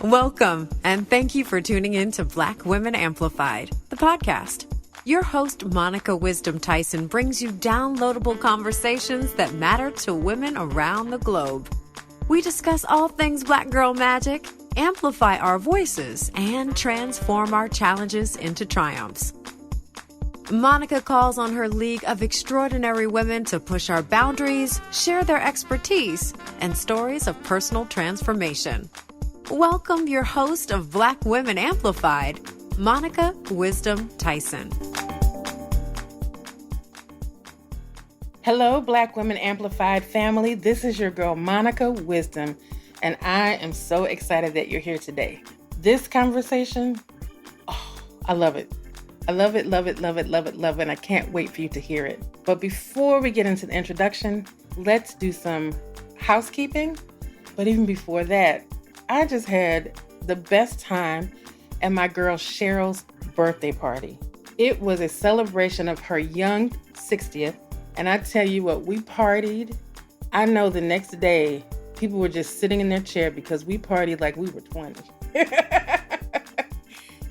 Welcome, and thank you for tuning in to Black Women Amplified, the podcast. Your host, Monica Wisdom Tyson, brings you downloadable conversations that matter to women around the globe. We discuss all things Black girl magic, amplify our voices, and transform our challenges into triumphs. Monica calls on her league of extraordinary women to push our boundaries, share their expertise, and stories of personal transformation. Welcome your host of Black Women Amplified, Monica Wisdom Tyson. Hello, Black Women Amplified family. This is your girl, Monica Wisdom, and I am so excited that you're here today. This conversation, I love it. I love it, love it, love it, love it, love it, and I can't wait for you to hear it. But before we get into the introduction, let's do some housekeeping. But even before that, I just had the best time at my girl Cheryl's birthday party. It was a celebration of her young 60th, and I tell you what, we partied. I know the next day, people were just sitting in their chair because we partied like we were 20.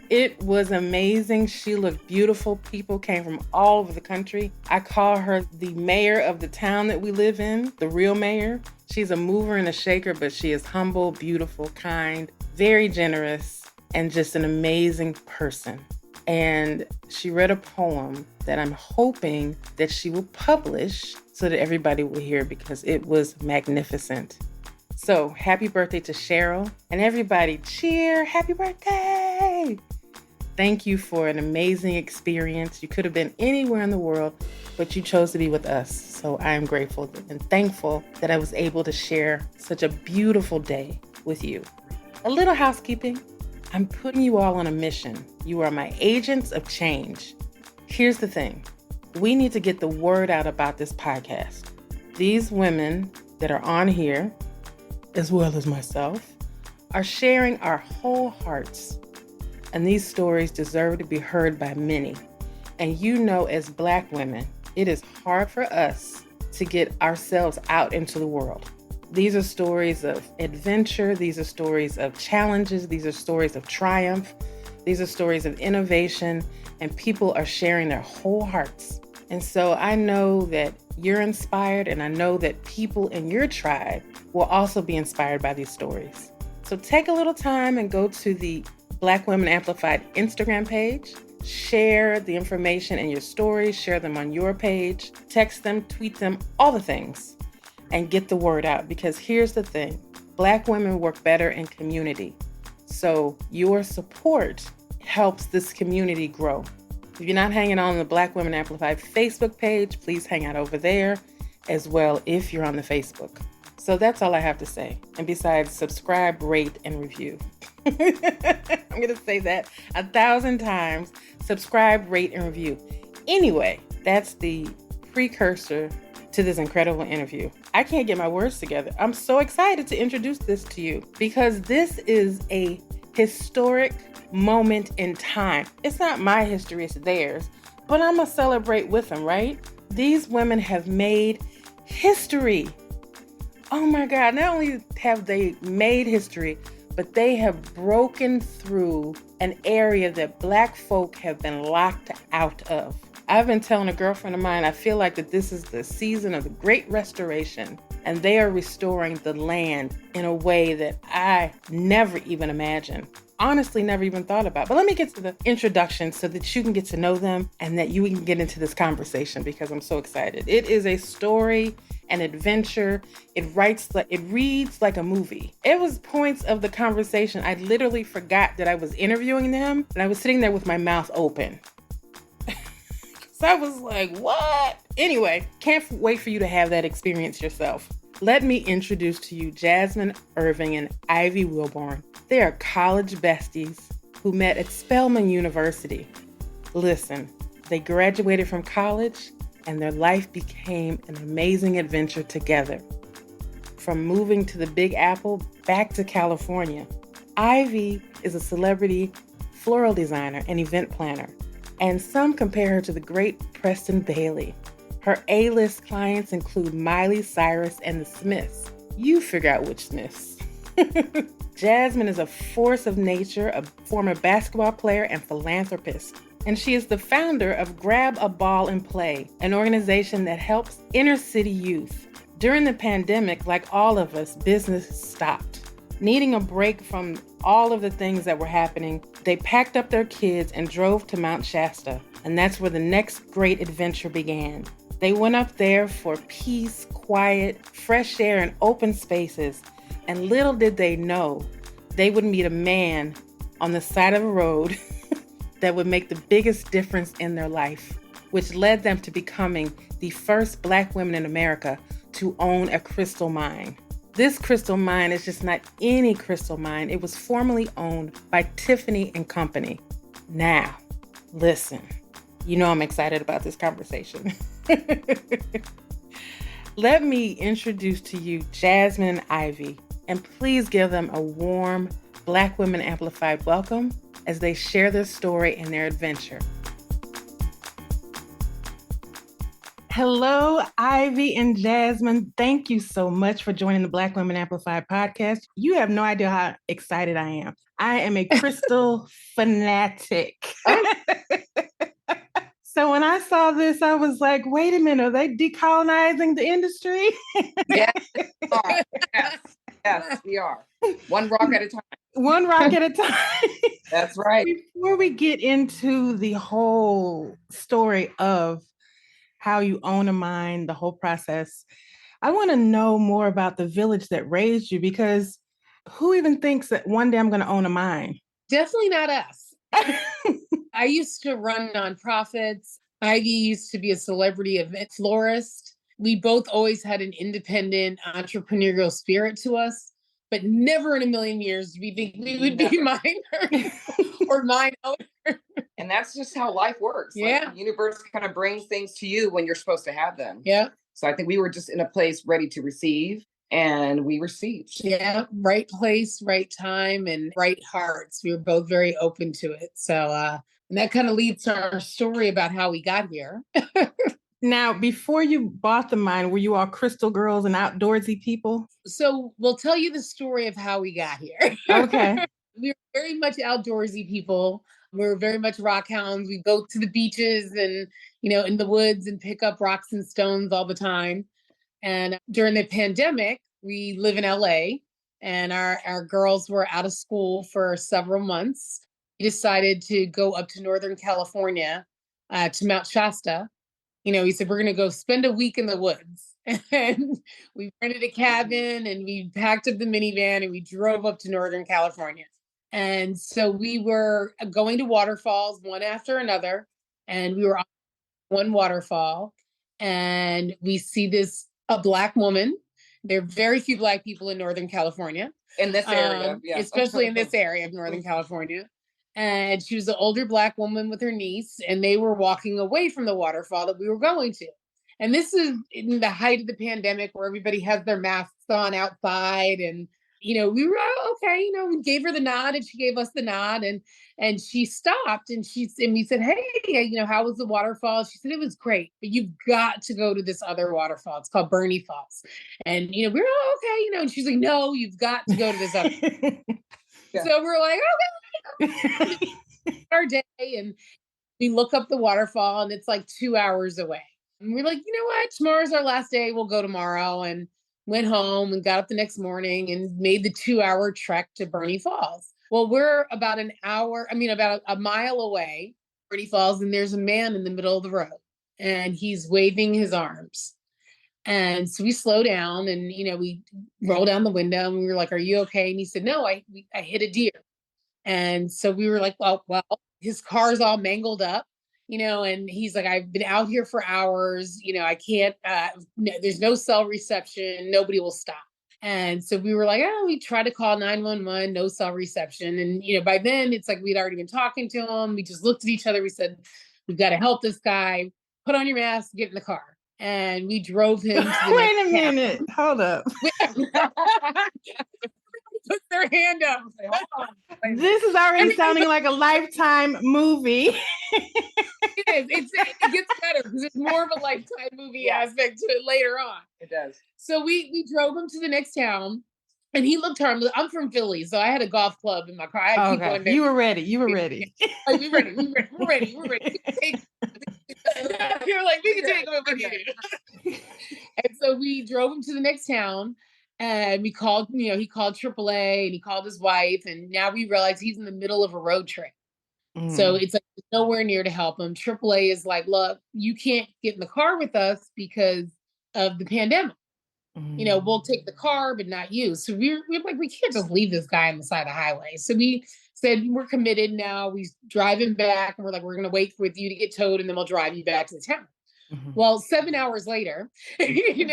It was amazing. She looked beautiful. People came from all over the country. I call her the mayor of the town that we live in, the real mayor. She's a mover and a shaker, but she is humble, beautiful, kind, very generous, and just an amazing person. And she read a poem that I'm hoping that she will publish so that everybody will hear because it was magnificent. So happy birthday to Cheryl, and everybody cheer, happy birthday! Thank you for an amazing experience. You could have been anywhere in the world, but you chose to be with us. So I am grateful and thankful that I was able to share such a beautiful day with you. A little housekeeping. I'm putting you all on a mission. You are my agents of change. Here's the thing. We need to get the word out about this podcast. These women that are on here, as well as myself, are sharing our whole hearts. And these stories deserve to be heard by many. And you know, as Black women, it is hard for us to get ourselves out into the world. These are stories of adventure. These are stories of challenges. These are stories of triumph. These are stories of innovation. And people are sharing their whole hearts. And so I know that you're inspired, and I know that people in your tribe will also be inspired by these stories. So take a little time and go to the Black Women Amplified Instagram page. Share the information in your stories. Share them on your page. Text them, tweet them, all the things. And get the word out. Because here's the thing. Black women work better in community. So your support helps this community grow. If you're not hanging on the Black Women Amplified Facebook page, please hang out over there as well if you're on the Facebook. So that's all I have to say. And besides, subscribe, rate, and review. I'm going to say that 1,000 times. Subscribe, rate, and review. Anyway, that's the precursor to this incredible interview. I can't get my words together. I'm so excited to introduce this to you because this is a historic moment in time. It's not my history, it's theirs. But I'm going to celebrate with them, right? These women have made history. Oh my God, not only have they made history, but they have broken through an area that Black folk have been locked out of. I've been telling a girlfriend of mine, I feel like that this is the season of the Great Restoration, and they are restoring the land in a way that I never even imagined. Honestly, never even thought about. But let me get to the introduction so that you can get to know them and that you can get into this conversation because I'm so excited. It is a story, an adventure. It reads like a movie. It was points of the conversation. I literally forgot that I was interviewing them and I was sitting there with my mouth open. So I was like, what? Anyway, can't wait for you to have that experience yourself. Let me introduce to you Jazmine Irving and Ivy Wilborn. They are college besties who met at Spelman University. Listen, they graduated from college and their life became an amazing adventure together. From moving to the Big Apple back to California, Ivy is a celebrity floral designer and event planner, and some compare her to the great Preston Bailey. Her A-list clients include Miley Cyrus and the Smiths. You figure out which Smiths. Jazmine is a force of nature, a former basketball player and philanthropist. And she is the founder of Grab a Ball and Play, an organization that helps inner city youth. During the pandemic, like all of us, business stopped. Needing a break from all of the things that were happening, they packed up their kids and drove to Mount Shasta. And that's where the next great adventure began. They went up there for peace, quiet, fresh air, and open spaces. And little did they know, they would meet a man on the side of a road that would make the biggest difference in their life, which led them to becoming the first Black women in America to own a crystal mine. This crystal mine is just not any crystal mine. It was formerly owned by Tiffany and Company. Now, listen, you know I'm excited about this conversation. Let me introduce to you Jazmine and Ivy, and please give them a warm Black Women Amplified welcome as they share their story and their adventure. Hello, Ivy and Jazmine. Thank you so much for joining the Black Women Amplified podcast. You have no idea how excited I am. I am a crystal fanatic. So when I saw this, I was like, wait a minute, are they decolonizing the industry? Yes, we are. Yes, we are. One rock at a time. One rock at a time. That's right. Before we get into the whole story of how you own a mine, the whole process, I want to know more about the village that raised you, because who even thinks that one day I'm going to own a mine? Definitely not us. I used to run nonprofits. Ivy used to be a celebrity event florist. We both always had an independent entrepreneurial spirit to us, but never in a million years did we think we would be miners or mine owners. And that's just how life works. Yeah. Like the universe kind of brings things to you when you're supposed to have them. Yeah. So I think we were just in a place ready to receive, and we received. Yeah. Right place, right time, and right hearts. We were both very open to it. So, and that kind of leads to our story about how we got here. Now, before you bought the mine, were you all crystal girls and outdoorsy people? So we'll tell you the story of how we got here. Okay. We were very much outdoorsy people. We were very much rock hounds. We go to the beaches and, in the woods and pick up rocks and stones all the time. And during the pandemic, we live in LA, and our girls were out of school for several months. We decided to go up to Northern California, to Mount Shasta. He said, we're going to go spend a week in the woods. And we rented a cabin and we packed up the minivan and we drove up to Northern California. And so we were going to waterfalls one after another. And we were on one waterfall and we see a Black woman. There are very few Black people in Northern California. In this area, yeah. Especially in this area of Northern California. And she was an older Black woman with her niece, and they were walking away from the waterfall that we were going to. And this is in the height of the pandemic where everybody has their masks on outside. And, we were okay, we gave her the nod and she gave us the nod, and she stopped and we said, hey, how was the waterfall? She said, it was great, but you've got to go to this other waterfall. It's called Bernie Falls. And, we were okay, and she's like, no, you've got to go to this other. Yeah. So we're like, okay. Our day, and we look up the waterfall and it's like 2 hours away. And we're like, you know what? Tomorrow's our last day. We'll go tomorrow. And went home and got up the next morning and made the 2-hour trek to Bernie Falls. Well, we're about about a mile away, Bernie Falls, and there's a man in the middle of the road and he's waving his arms. And so we slow down and, we roll down the window and we were like, are you okay? And he said, no, I hit a deer. And so we were like, well, his car's all mangled up, and he's like, I've been out here for hours. I can't, there's no cell reception. Nobody will stop. And so we were like, we tried to call 911, no cell reception. And, by then it's like, we'd already been talking to him. We just looked at each other. We said, we've got to help this guy. Put on your mask, get in the car. And we drove him to the Wait a minute. Hold up. Put their hand up. This is already sounding like a Lifetime movie. It is. It gets better because there's more of a Lifetime movie aspect to it later on. It does. So we drove him to the next town And he looked harmless. I'm from Philly, so I had a golf club in my car. I keep going there. You were ready. You were ready. Like, we're ready. We're ready. We're ready. You're like, we can take what we need. And so we drove him to the next town, and we called, he called AAA, and he called his wife, and now we realize he's in the middle of a road trip. So it's like nowhere near to help him. AAA is like, look, you can't get in the car with us because of the pandemic. We'll take the car, but not you. So we're like, we can't just leave this guy on the side of the highway. So we said, we're committed now. We drive him back, and we're like, we're going to wait for you to get towed, and then we'll drive you back to the town. Well, 7 hours later, we've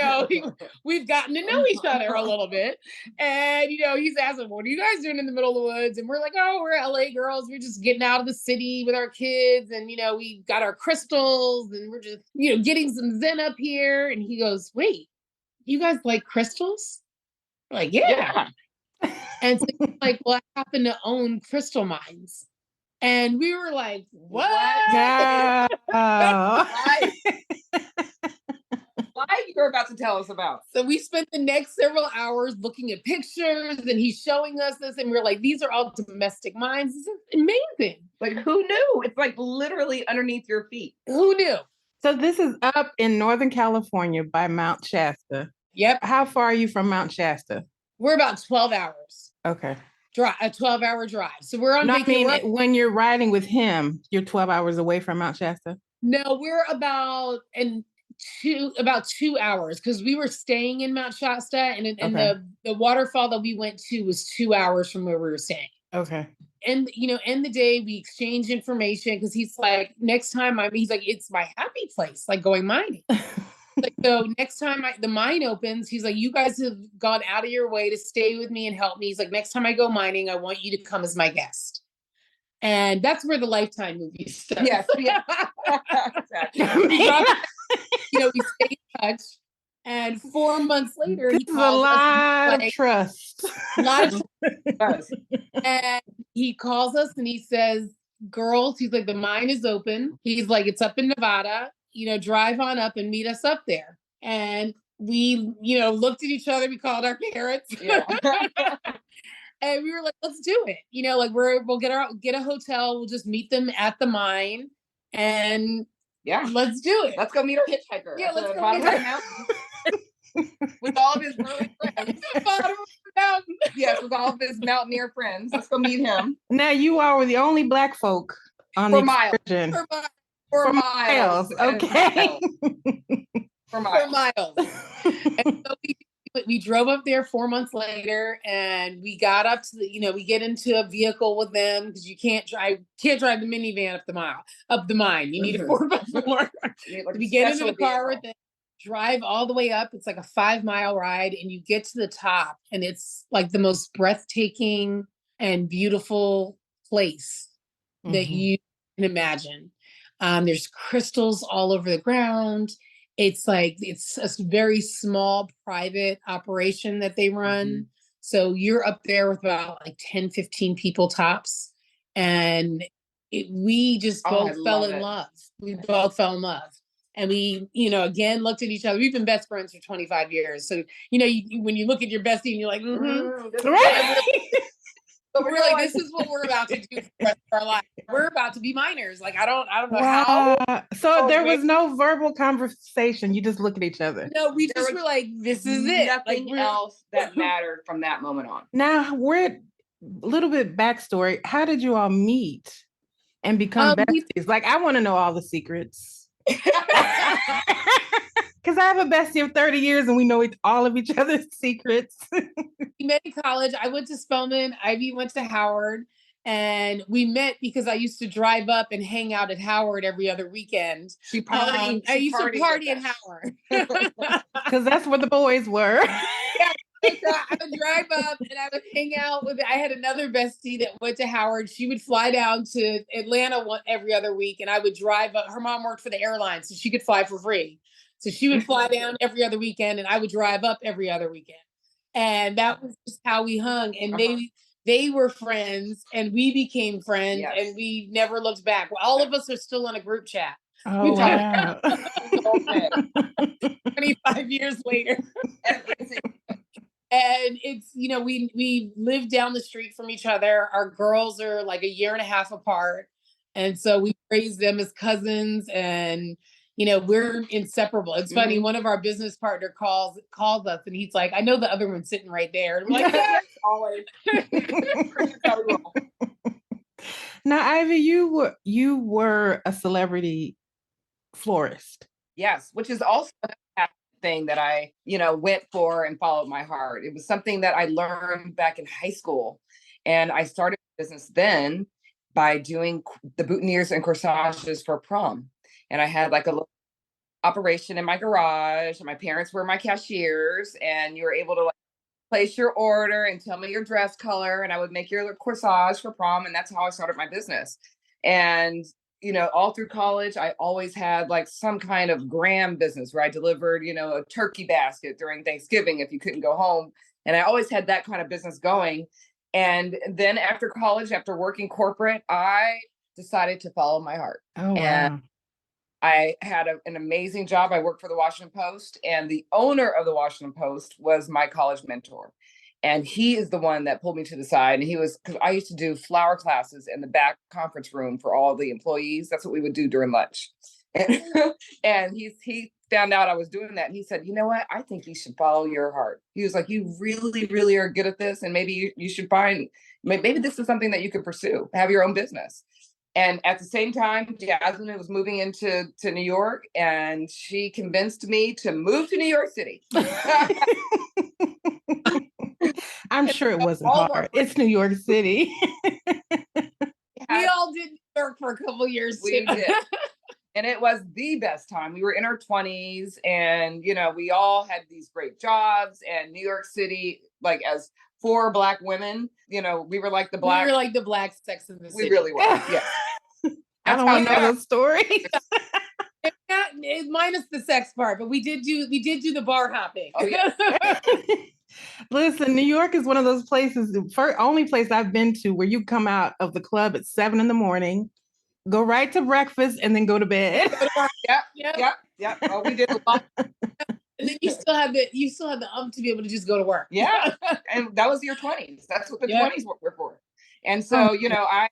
gotten to know each other a little bit. And, he's asking, what are you guys doing in the middle of the woods? And we're like, oh, we're LA girls. We're just getting out of the city with our kids. And, we got our crystals, and we're just, getting some Zen up here. And he goes, wait, you guys like crystals? We're like, yeah. And so he's like, well, I happen to own crystal mines. And we were like, what? Yeah. Why you're about to tell us about? So we spent the next several hours looking at pictures, and he's showing us this, and we're like, these are all domestic mines. This is amazing. Like, who knew? It's like literally underneath your feet. Who knew? So this is up in Northern California by Mount Shasta. Yep. How far are you from Mount Shasta? We're about 12 hours. Okay. A 12-hour drive. So we're on vacation. When you're riding with him, you're 12 hours away from Mount Shasta? No, we're about 2 hours, because we were staying in Mount Shasta, and the waterfall that we went to was 2 hours from where we were staying. Okay. And end the day, we exchange information, because he's like, next time he's like, it's my happy place, like going mining. Like, so next time the mine opens, he's like, you guys have gone out of your way to stay with me and help me. He's like, next time I go mining, I want you to come as my guest. And that's where the Lifetime movie starts. Yes. Exactly. We stay in touch. And 4 months later, he calls a lot of trust. A lot of trust. And he calls us and he says, girls, he's like, the mine is open. He's like, it's up in Nevada. Drive on up and meet us up there. And we, looked at each other. We called our parents. Yeah. And we were like, let's do it. We'll get a hotel. We'll just meet them at the mine. And let's do it. Let's go meet our hitchhiker. Yeah, let's go meet our mountain. With all of his early friends. Yes, with all of his mountaineer friends. Let's go meet him. Now, you all were the only Black folk on the excursion. For miles. Okay. For miles. And so we drove up there 4 months later, and we got up to we get into a vehicle with them, because you can't drive the minivan up the mine. You need a 4x4. We get into the car with them, drive all the way up. It's like a 5-mile ride, and you get to the top, and it's like the most breathtaking and beautiful place that you can imagine. There's crystals all over the ground. It's like, it's a very small private operation that they run. So you're up there with about like 10, 15 people tops. And we just both fell in love. We both fell in love. And we, again, looked at each other. We've been best friends for 25 years. So, when you look at your bestie and you're like, right. But we're like, this is what we're about to do for the rest of our life. We're about to be miners. Like, I don't know how. So there was no verbal conversation. You just look at each other. No, we just were like, this is it. Nothing else that mattered from that moment on. Now, we're a little bit backstory. How did you all meet and become besties? Like, I want to know all the secrets. Because I have a bestie of 30 years and we know all of each other's secrets. We met in college. I went to Spelman. Ivy went to Howard. And we met because I used to drive up and hang out at Howard every other weekend. I used to party at Howard. Because that's where the boys were. Yeah. I would drive up and I would hang out I had another bestie that went to Howard. She would fly down to Atlanta every other week, and I would drive up. Her mom worked for the airline, so she could fly for free. So she would fly down every other weekend, and I would drive up every other weekend. And that was just how we hung. And they were friends, and we became friends, and we never looked back. Well, all of us are still in a group chat. Oh, wow. 25 years later. And and it's, we live down the street from each other. Our girls are like a year and a half apart. And so we raise them as cousins, and we're inseparable. It's funny, one of our business partner calls us, and he's like, I know the other one's sitting right there. And I'm like, yes, always. Now, Ivy, you were a celebrity florist. Yes, which is also a thing that I, went for and followed my heart. It was something that I learned back in high school. And I started business then by doing the boutonnieres and corsages for prom. And I had like a little operation in my garage, and my parents were my cashiers, and you were able to like place your order and tell me your dress color, and I would make your corsage for prom. And that's how I started my business. And all through college, I always had like some kind of gram business where I delivered, a turkey basket during Thanksgiving if you couldn't go home. And I always had that kind of business going. And then after college, after working corporate, I decided to follow my heart. Oh, wow. And I had an amazing job. I worked for the Washington Post, and the owner of the Washington Post was my college mentor. And he is the one that pulled me to the side. And because I used to do flower classes in the back conference room for all the employees. That's what we would do during lunch. And he found out I was doing that. And he said, you know what? I think you should follow your heart. He was like, you really, really are good at this. And maybe you should maybe this is something that you could pursue, have your own business. And at the same time, Jazmine was moving into New York, and she convinced me to move to New York City. I'm sure it wasn't hard. It's New York City. We all did work for a couple of years. We did. And it was the best time. We were in our 20s, and, we all had these great jobs. And New York City, like as 4 Black women, we were like the Black. We were like the Black Sex in the City. We really were. Yeah. I don't know the story. Minus the sex part, but we did do the bar hopping. Oh, yeah. Listen, New York is one of those places, the only place I've been to where you come out of the club at 7 a.m, go right to breakfast, and then go to bed. Yeah. Oh, we did a lot. And then you still had the to be able to just go to work. Yeah. And that was your 20s. That's what the 20s were for. And so, I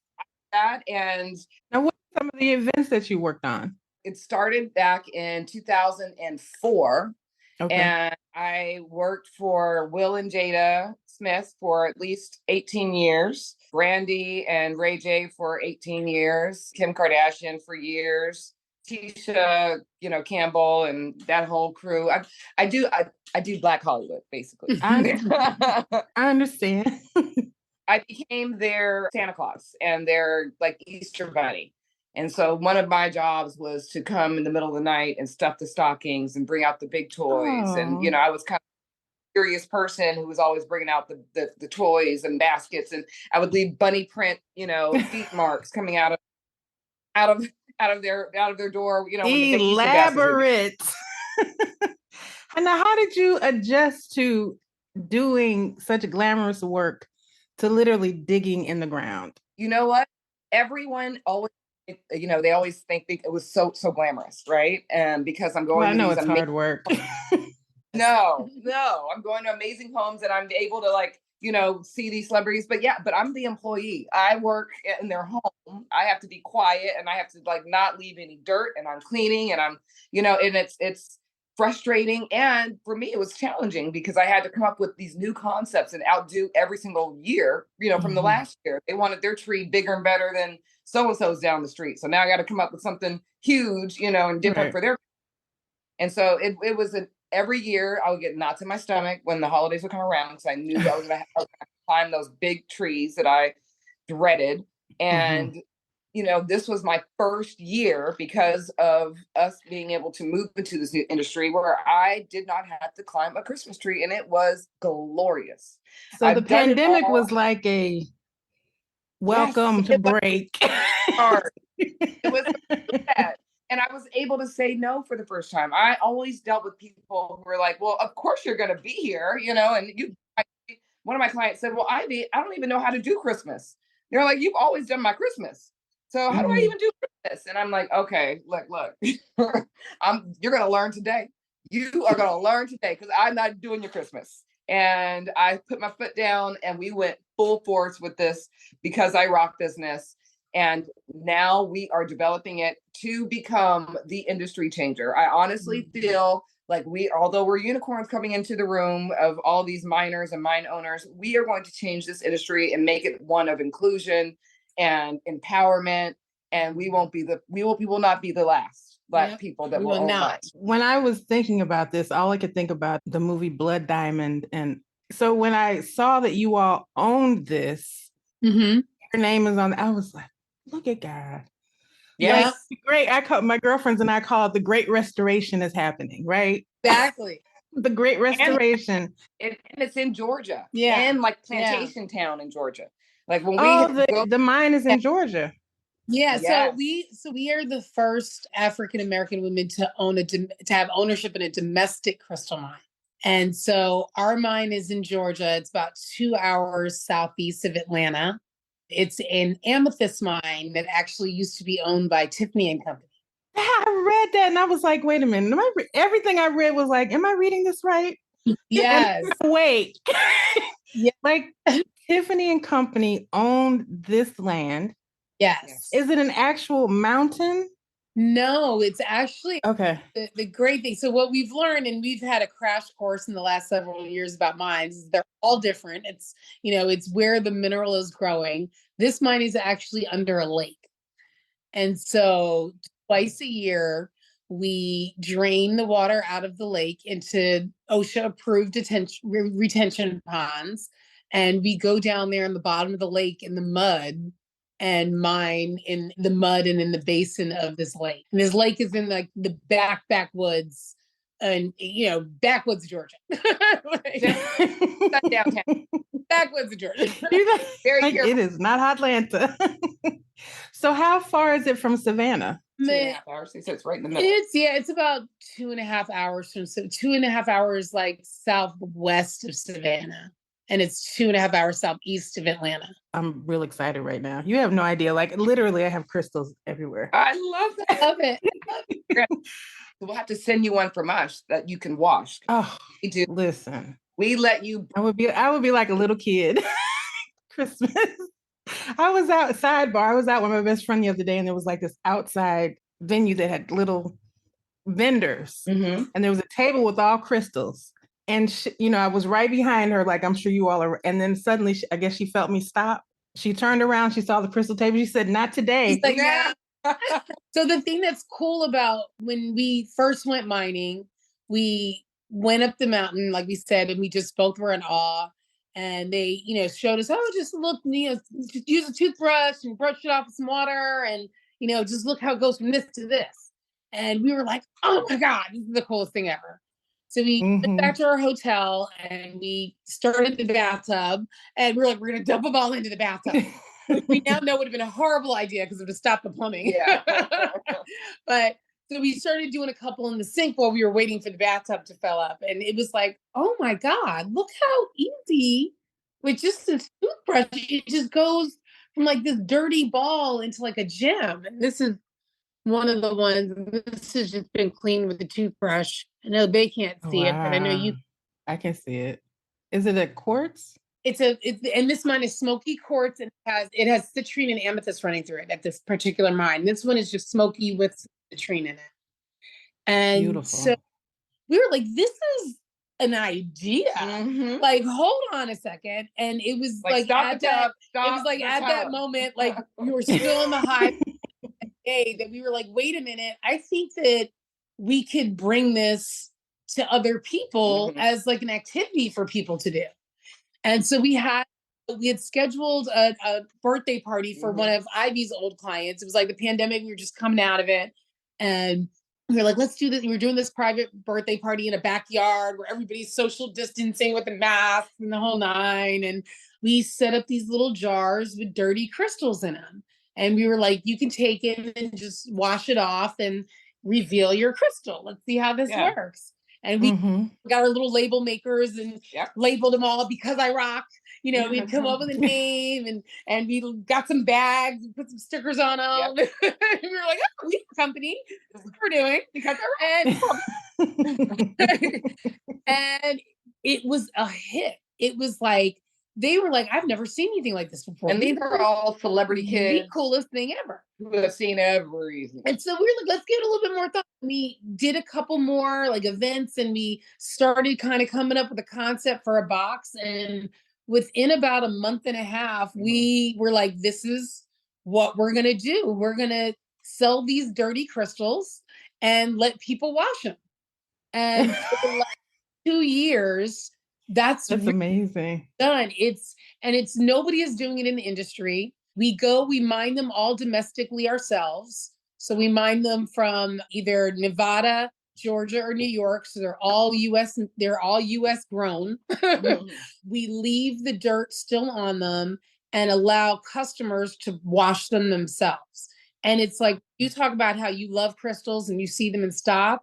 that. And now, what are some of the events that you worked on? It started back in 2004. Okay. And I worked for Will and Jada Smith for at least 18 years, Brandy and Ray J for 18 years, Kim Kardashian for years, Tisha, Campbell, and that whole crew. I do Black Hollywood, basically. I understand. I became their Santa Claus and their like Easter bunny. And so one of my jobs was to come in the middle of the night and stuff the stockings and bring out the big toys. Oh. And, I was kind of a curious person who was always bringing out the toys and baskets. And I would leave bunny print, feet marks coming out of their door, Elaborate. And now, how did you adjust to doing such glamorous work to literally digging in the ground? You know what? Everyone always, they always think it was so glamorous, right? And because I'm going, I know it's hard work. No, I'm going to amazing homes, and I'm able to see these celebrities. But I'm the employee. I work in their home. I have to be quiet, and I have to not leave any dirt, and I'm cleaning, and I'm, and it's frustrating. And for me, it was challenging because I had to come up with these new concepts and outdo every single year, from the last year. They wanted their tree bigger and better than so-and-so's down the street. So now I got to come up with something huge, and different for their. And so it was every year I would get knots in my stomach when the holidays would come around, because I knew I was going to climb those big trees that I dreaded. And this was my first year because of us being able to move into this new industry where I did not have to climb a Christmas tree, and it was glorious. So the pandemic was like a welcome to break. Hard. It was bad. And I was able to say no for the first time. I always dealt with people who were like, well, of course you're going to be here, and one of my clients said, well, Ivy, I don't even know how to do Christmas. They're like, you've always done my Christmas. So how do I even do this? And I'm like, okay, look, you're going to learn today. You are going to learn today, because I'm not doing your Christmas. And I put my foot down and we went full force with this Because I Rock business. And now we are developing it to become the industry changer. I honestly feel like although we're unicorns coming into the room of all these miners and mine owners, we are going to change this industry and make it one of inclusion and empowerment. And we will not be the last Black people that will own mines. When I was thinking about this, all I could think about the movie Blood Diamond. And so when I saw that you all owned this, your name is on, I was like, look at God. Yes. Like, great. I call my girlfriends and I call it the Great Restoration is happening, right? Exactly. The Great Restoration. And it's in Georgia. Yeah. And like Plantation Town in Georgia. Like when the mine is in Georgia. Yeah. Yes. So we are the first African American women to have ownership in a domestic crystal mine. And so our mine is in Georgia. It's about 2 hours southeast of Atlanta. It's an amethyst mine that actually used to be owned by Tiffany and Company. I read that and I was like, wait a minute. Everything I read was like, am I reading this right? Yes. Wait. Yeah. Like Tiffany and Company owned this land. Yes. Is it an actual mountain? No, it's actually okay. The great thing. So what we've learned, and we've had a crash course in the last several years about mines, is they're all different. It's, it's where the mineral is growing. This mine is actually under a lake. And so twice a year, we drain the water out of the lake into OSHA approved retention ponds. And we go down there in the bottom of the lake in the mud and mine in the mud and in the basin of this lake. And this lake is in like the backwoods and, backwoods of Georgia. Downtown. Backwoods of Georgia. Very like, it is not Atlanta. So how far is it from Savannah? 2.5 hours. So it's right in the middle. It's about 2.5 hours from 2.5 hours like southwest of Savannah. And it's 2.5 hours southeast of Atlanta. I'm real excited right now. You have no idea. Like literally, I have crystals everywhere. I love that. I love it. We'll have to send you one from us that you can wash. Oh, we do. Listen, we let you. I would be like a little kid. Christmas. I was out with my best friend the other day, and there was like this outside venue that had little vendors, and there was a table with all crystals. And I was right behind her, like I'm sure you all are. And then suddenly, I guess she felt me stop. She turned around, she saw the crystal table. She said, "Not today." Like, so the thing that's cool about when we first went mining, we went up the mountain, like we said, and we just both were in awe. And they, showed us, just look, just use a toothbrush and brush it off with some water, and just look how it goes from this to this. And we were like, oh my God, this is the coolest thing ever. So we went back to our hotel and we started the bathtub, and we're like, we're going to dump them all into the bathtub. We now know it would have been a horrible idea because it would have stopped the plumbing. Yeah. But so we started doing a couple in the sink while we were waiting for the bathtub to fill up. And it was like, oh my God, look how easy with just a toothbrush, it just goes from like this dirty ball into like a gem. And this is one of the ones, this has just been cleaned with a toothbrush. I know they can't see it, but I know you. I can see it. Is it a quartz? And this mine is smoky quartz, and it has citrine and amethyst running through it at this particular mine. This one is just smoky with citrine in it. And beautiful. So we were like, this is an idea. Like, hold on a second. And it was like at that moment, like we were still in the high day that we were like, wait a minute, I think that we could bring this to other people as like an activity for people to do. And so we had scheduled a birthday party for one of Ivy's old clients. It was like the pandemic, we were just coming out of it. And we were like, let's do this. We were doing this private birthday party in a backyard where everybody's social distancing with the mask and the whole nine. And we set up these little jars with dirty crystals in them. And we were like, you can take it and just wash it off and reveal your crystal. Let's see how this works. And we got our little label makers and labeled them all Because I Rock. We'd come up with a name and we got some bags and put some stickers on them. And we were like, oh, we have a company. This is what we're doing. Because I Rock. And it was a hit. It was like, they were like, I've never seen anything like this before. And these are all celebrity kids. The coolest thing ever. Who have seen everything. And so we were like, let's give it a little bit more thought. We did a couple more like events, and we started kind of coming up with a concept for a box. And within about a month and a half, we were like, this is what we're going to do. We're going to sell these dirty crystals and let people wash them. And for the last 2 years, that's really amazing. done. It's nobody is doing it in the industry. We mine them all domestically ourselves. So we mine them from either Nevada, Georgia, or New York. So they're all US grown. We leave the dirt still on them and allow customers to wash them themselves. And it's like, you talk about how you love crystals and you see them in stock.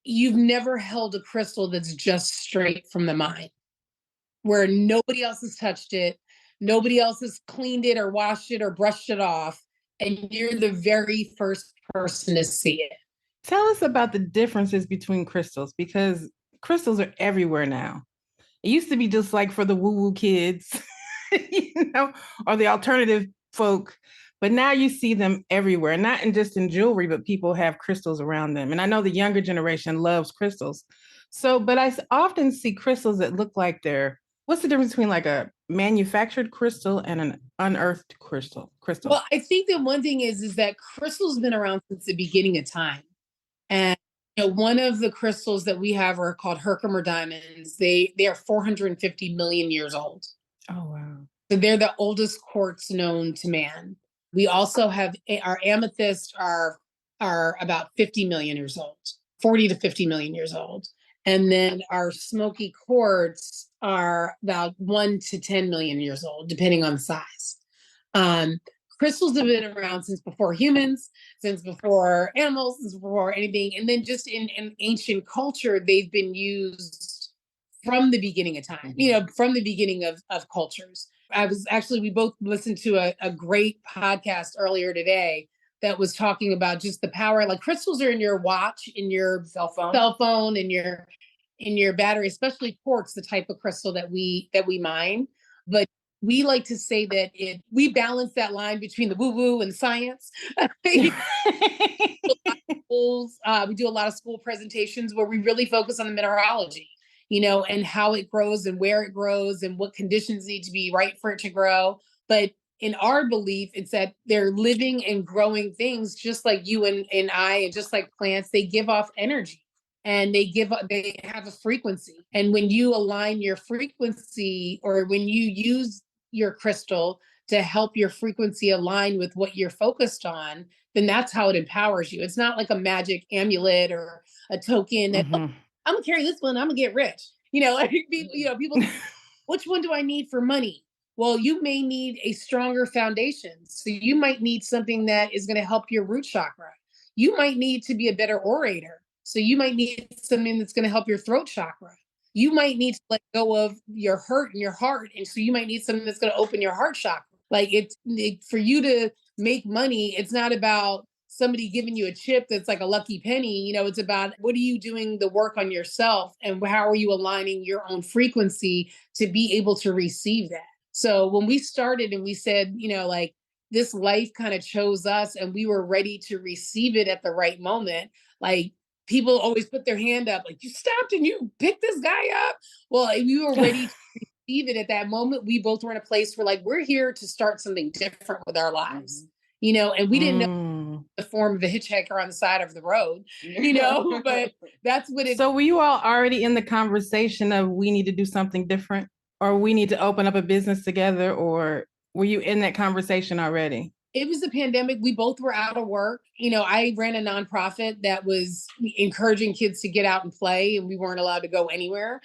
You've never held a crystal that's just straight from the mine, where nobody else has touched it. Nobody else has cleaned it or washed it or brushed it off. And you're the very first person to see it. Tell us about the differences between crystals, because crystals are everywhere now. It used to be just like for the woo-woo kids, or the alternative folk. But now you see them everywhere, not just in jewelry, but people have crystals around them. And I know the younger generation loves crystals. So, but I often see crystals that look like what's the difference between like a manufactured crystal and an unearthed crystal? Well, I think that one thing is that crystals have been around since the beginning of time. And one of the crystals that we have are called Herkimer diamonds. They are 450 million years old. Oh, wow. So they're the oldest quartz known to man. We also have our amethysts are about 50 million years old, 40 to 50 million years old. And then our smoky quartz are about 1 to 10 million years old, depending on the size. Crystals have been around since before humans, since before animals, since before anything. And then just in ancient culture, they've been used from the beginning of time, from the beginning of cultures. We both listened to a great podcast earlier today that was talking about just the power. Like, crystals are in your watch, in your cell phone, in your battery, especially quartz, the type of crystal that we mine. But we like to say that we balance that line between the woo-woo and science. We do a lot of school presentations where we really focus on the mineralogy, and how it grows and where it grows and what conditions need to be right for it to grow. But in our belief, it's that they're living and growing things just like you and I, and just like plants. They give off energy, and they have a frequency. And when you align your frequency, or when you use your crystal to help your frequency align with what you're focused on, then that's how it empowers you. It's not like a magic amulet or a token that, I'm gonna carry this one, I'm gonna get rich. People, which one do I need for money? Well, you may need a stronger foundation. So you might need something that is going to help your root chakra. You might need to be a better orator. So you might need something that's going to help your throat chakra. You might need to let go of your hurt in your heart. And so you might need something that's going to open your heart chakra. Like, for you to make money, it's not about somebody giving you a chip that's like a lucky penny. It's about, what are you doing the work on yourself, and how are you aligning your own frequency to be able to receive that? So when we started and we said, this life kind of chose us, and we were ready to receive it at the right moment. Like, people always put their hand up, like, you stopped and you picked this guy up. Well, we were ready to receive it at that moment. We both were in a place where, like, we're here to start something different with our lives, and we didn't know the form of a hitchhiker on the side of the road, but that's what it. So were you all already in the conversation of, we need to do something different, or we need to open up a business together, or were you in that conversation already? It was the pandemic. We both were out of work. I ran a nonprofit that was encouraging kids to get out and play, and we weren't allowed to go anywhere.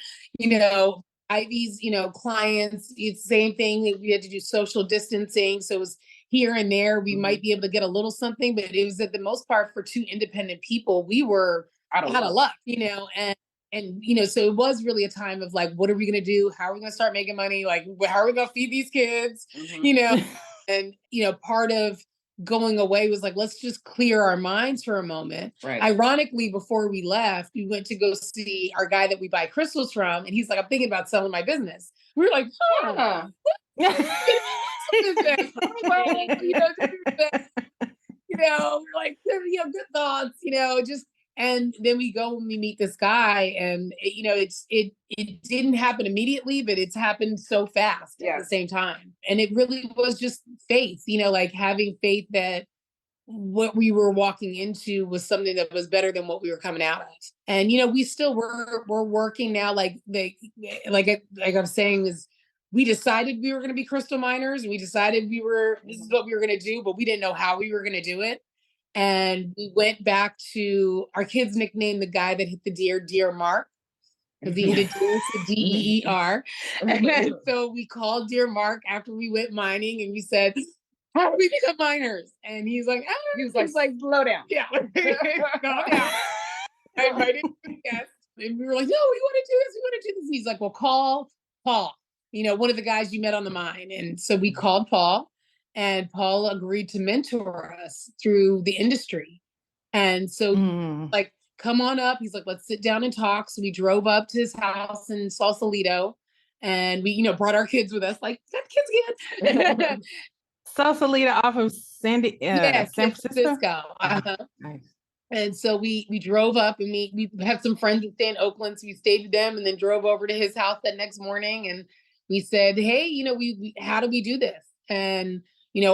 Ivy's, clients, it's the same thing. We had to do social distancing. So it was here and there. We might be able to get a little something, but it was, at the most part, for two independent people, we were out of luck, and so it was really a time of, like, what are we going to do? How are we going to start making money? Like, how are we going to feed these kids? And, part of going away was like, let's just clear our minds for a moment. Right. Ironically, before we left, we went to go see our guy that we buy crystals from. And he's like, I'm thinking about selling my business. We were like, huh. We're like, good thoughts, just, and then we go and we meet this guy, and it didn't happen immediately, but it's happened so fast at the same time. And it really was just faith, like having faith that what we were walking into was something that was better than what we were coming out of. And, we still we're working now, like I'm saying, is we decided we were going to be crystal miners. We decided this is what we were going to do, but we didn't know how we were going to do it. And we went back to our kids nicknamed the guy that hit the deer Mark, because he hit a deer with DEER. And so we called Dear Mark after we went mining, and we said, how do we become miners? And he's like, he was like, slow down. Yeah. Calm down. I invited him to guest, and we were like, no, we want to do this. We want to do this. And he's like, well, call Paul, one of the guys you met on the mine. And so we called Paul, and Paul agreed to mentor us through the industry. And so like, come on up. He's like, let's sit down and talk. So we drove up to his house in Sausalito, and we, brought our kids with us, like, that kid's good. Sausalito off of San Francisco. Uh-huh. Nice. And so we drove up, and we have some friends that stay in Oakland. So we stayed with them and then drove over to his house that next morning. And we said, hey, we how do we do this? And,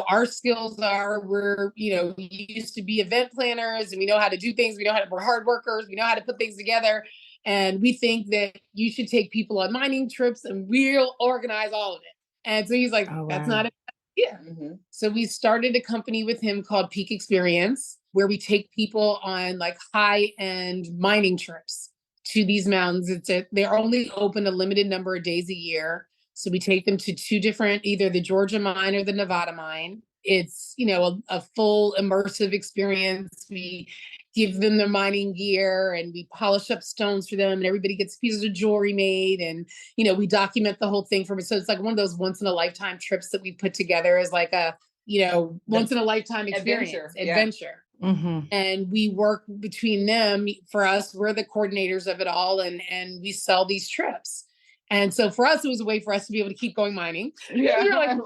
our skills are, we're, used to be event planners, and we know how to do things. We're hard workers. We know how to put things together. And we think that you should take people on mining trips, and we'll organize all of it. And so he's like, that's not a yeah. So we started a company with him called Peak Experience, where we take people on like high-end mining trips to these mountains. They're only open a limited number of days a year. So we take them to two different, either the Georgia mine or the Nevada mine. It's, a full immersive experience. We give them their mining gear, and we polish up stones for them, and everybody gets pieces of jewelry made. And, we document the whole thing for them. So it's like one of those once in a lifetime trips that we put together as like a, once in a lifetime experience, adventure. Mm-hmm. And we work between them. For us, we're the coordinators of it all. And we sell these trips. And so for us, it was a way for us to be able to keep going mining. Yeah. We were like, and,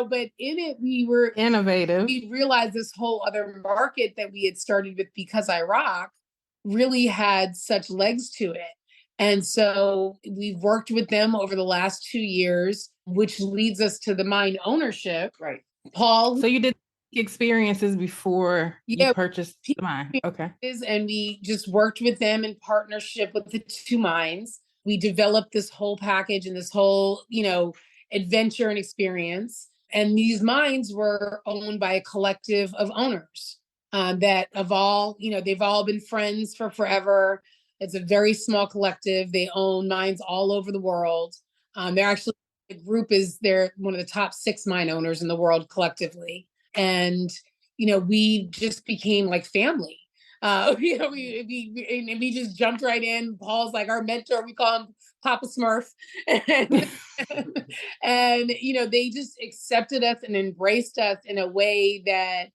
but in it, we were innovative. We realized this whole other market that we had started with Because I Rock really had such legs to it. And so we've worked with them over the last 2 years, which leads us to the mine ownership. Right. Paul. So you did experiences before you purchased the mine. Okay. And we just worked with them in partnership with the two mines. We developed this whole package and this whole, adventure and experience. And these mines were owned by a collective of owners that have all, they've all been friends for forever. It's a very small collective. They own mines all over the world. They're actually, they're one of the top 6 mine owners in the world collectively. And, we just became like family. We just jumped right in. Paul's like our mentor. We call him Papa Smurf. And they just accepted us and embraced us in a way that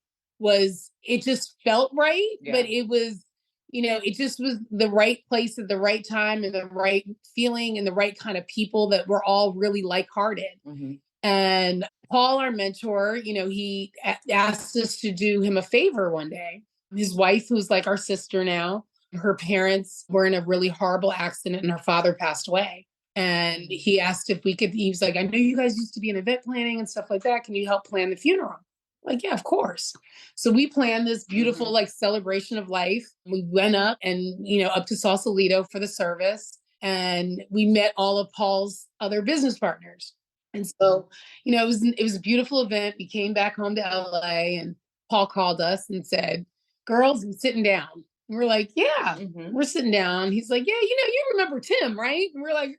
it just felt right. Yeah. But it was, it just was the right place at the right time, and the right feeling, and the right kind of people that were all really like-hearted. Mm-hmm. And Paul, our mentor, he asked us to do him a favor one day. His wife, who's like our sister now, her parents were in a really horrible accident, and her father passed away. And he asked if we could, he was like, I know you guys used to be in event planning and stuff like that. Can you help plan the funeral? Like, yeah, of course. So we planned this beautiful, celebration of life. We went up and, up to Sausalito for the service. And we met all of Paul's other business partners. And so, it was a beautiful event. We came back home to LA, and Paul called us and said, girls, we're sitting down. And we're like, yeah, we're sitting down. He's like, yeah, you remember Tim, right? And we're like,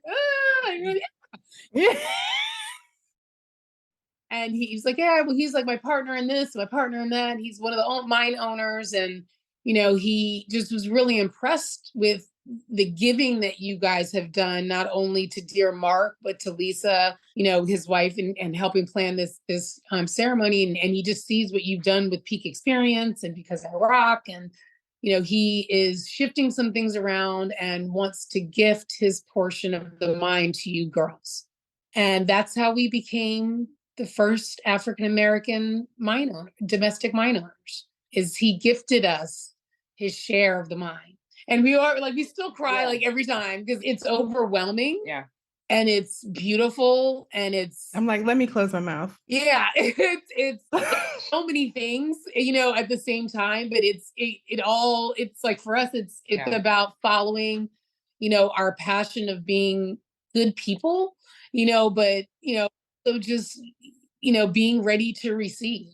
yeah. And he's like, yeah, well, he's like my partner in this, my partner in that. He's one of the mine owners. And, he just was really impressed with the giving that you guys have done, not only to dear Mark, but to Lisa, his wife, and helping plan this ceremony. And he just sees what you've done with Peak Experience and Because I Rock. And, he is shifting some things around and wants to gift his portion of the mind to you girls. And that's how we became the first African-American domestic mine owners, is he gifted us his share of the mine. And we still cry like every time because it's overwhelming. Yeah. And it's beautiful. And I'm like, let me close my mouth. Yeah. It's so many things, at the same time, but it's like for us, it's about following, our passion of being good people, but, so just, being ready to receive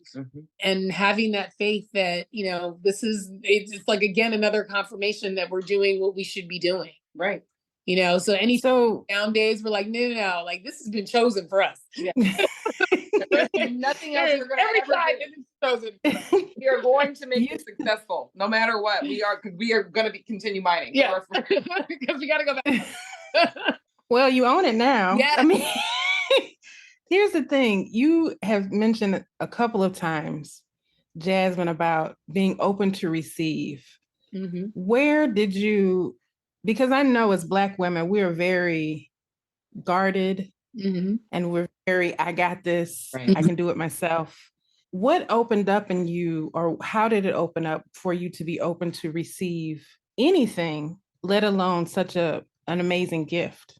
and having that faith that, it's like, again, another confirmation that we're doing what we should be doing. Right. So down days, we're like, no, like this has been chosen for us. Yeah. Nothing else we're going to ever do. Chosen. We are going to make it successful, no matter what. We are going to continue mining. Yeah, because we got to go back. Well, you own it now. Yeah. I mean, here's the thing. You have mentioned a couple of times, Jazmine, about being open to receive. Mm-hmm. Where did you, because I know as Black women, we are very guarded and we're very, I got this, right. I can do it myself. What opened up in you, or how did it open up for you to be open to receive anything, let alone such an amazing gift?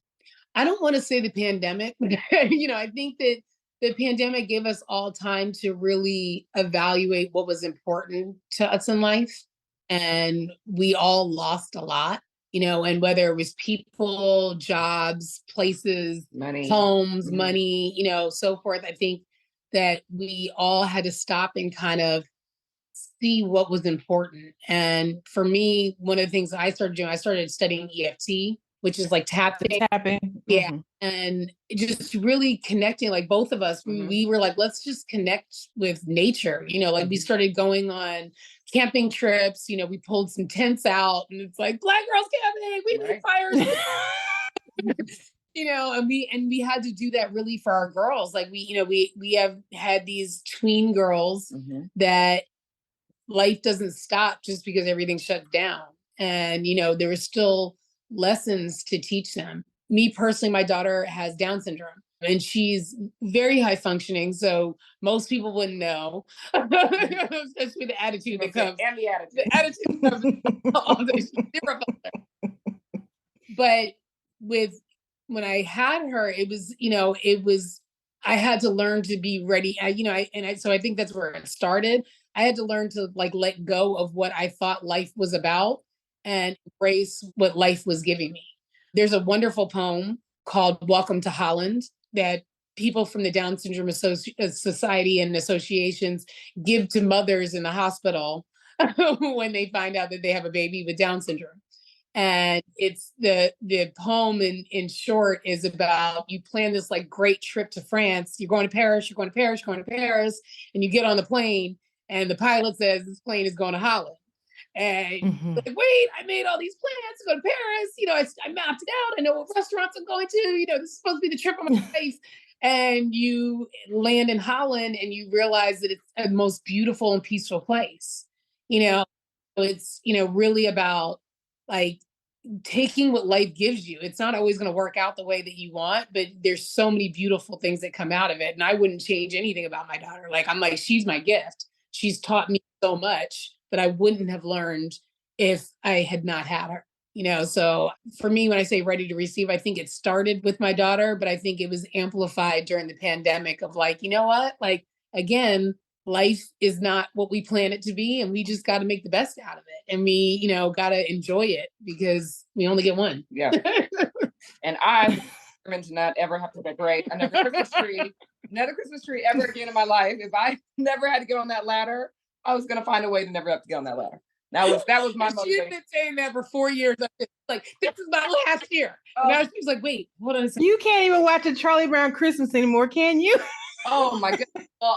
I don't want to say the pandemic, but I think that the pandemic gave us all time to really evaluate what was important to us in life. And we all lost a lot, and whether it was people, jobs, places, money, homes, money, so forth. I think that we all had to stop and kind of see what was important. And for me, one of the things I started doing, I started studying EFT, which is like tapping. Yeah. And just really connecting, like both of us, we were like, let's just connect with nature. We started going on camping trips, we pulled some tents out and it's like Black girls camping, we need fires. And we had to do that really for our girls. Like we have had these tween girls that life doesn't stop just because everything shuts down. And, there were still lessons to teach them. Me personally, my daughter has Down syndrome and she's very high functioning. So most people wouldn't know, especially the attitude that comes. And the attitude comes. But when I had her, it was, I had to learn to be ready. So I think that's where it started. I had to learn to let go of what I thought life was about and embrace what life was giving me. There's a wonderful poem called Welcome to Holland that people from the Down Syndrome Society and associations give to mothers in the hospital when they find out that they have a baby with Down syndrome. And it's the poem in short is about, you plan this great trip to France. You're going to Paris, and you get on the plane and the pilot says this plane is going to Holland. And wait, I made all these plans to go to Paris. I mapped it out. I know what restaurants I'm going to. This is supposed to be the trip of my life. And you land in Holland and you realize that it's the most beautiful and peaceful place. It's, really about taking what life gives you. It's not always going to work out the way that you want, but there's so many beautiful things that come out of it. And I wouldn't change anything about my daughter. She's my gift. She's taught me so much that I wouldn't have learned if I had not had her, So for me, when I say ready to receive, I think it started with my daughter, but I think it was amplified during the pandemic of again, life is not what we plan it to be. And we just got to make the best out of it. And we, got to enjoy it because we only get one. Yeah. And I'm determined to not ever have to decorate another Christmas tree ever again in my life. If I never had to get on that ladder, I was going to find a way to never have to get on that ladder. That was my motivation. She's been saying that for 4 years. This is my last year. Now she's like, wait, hold on a second. You can't even watch a Charlie Brown Christmas anymore, can you? Oh my goodness. Well,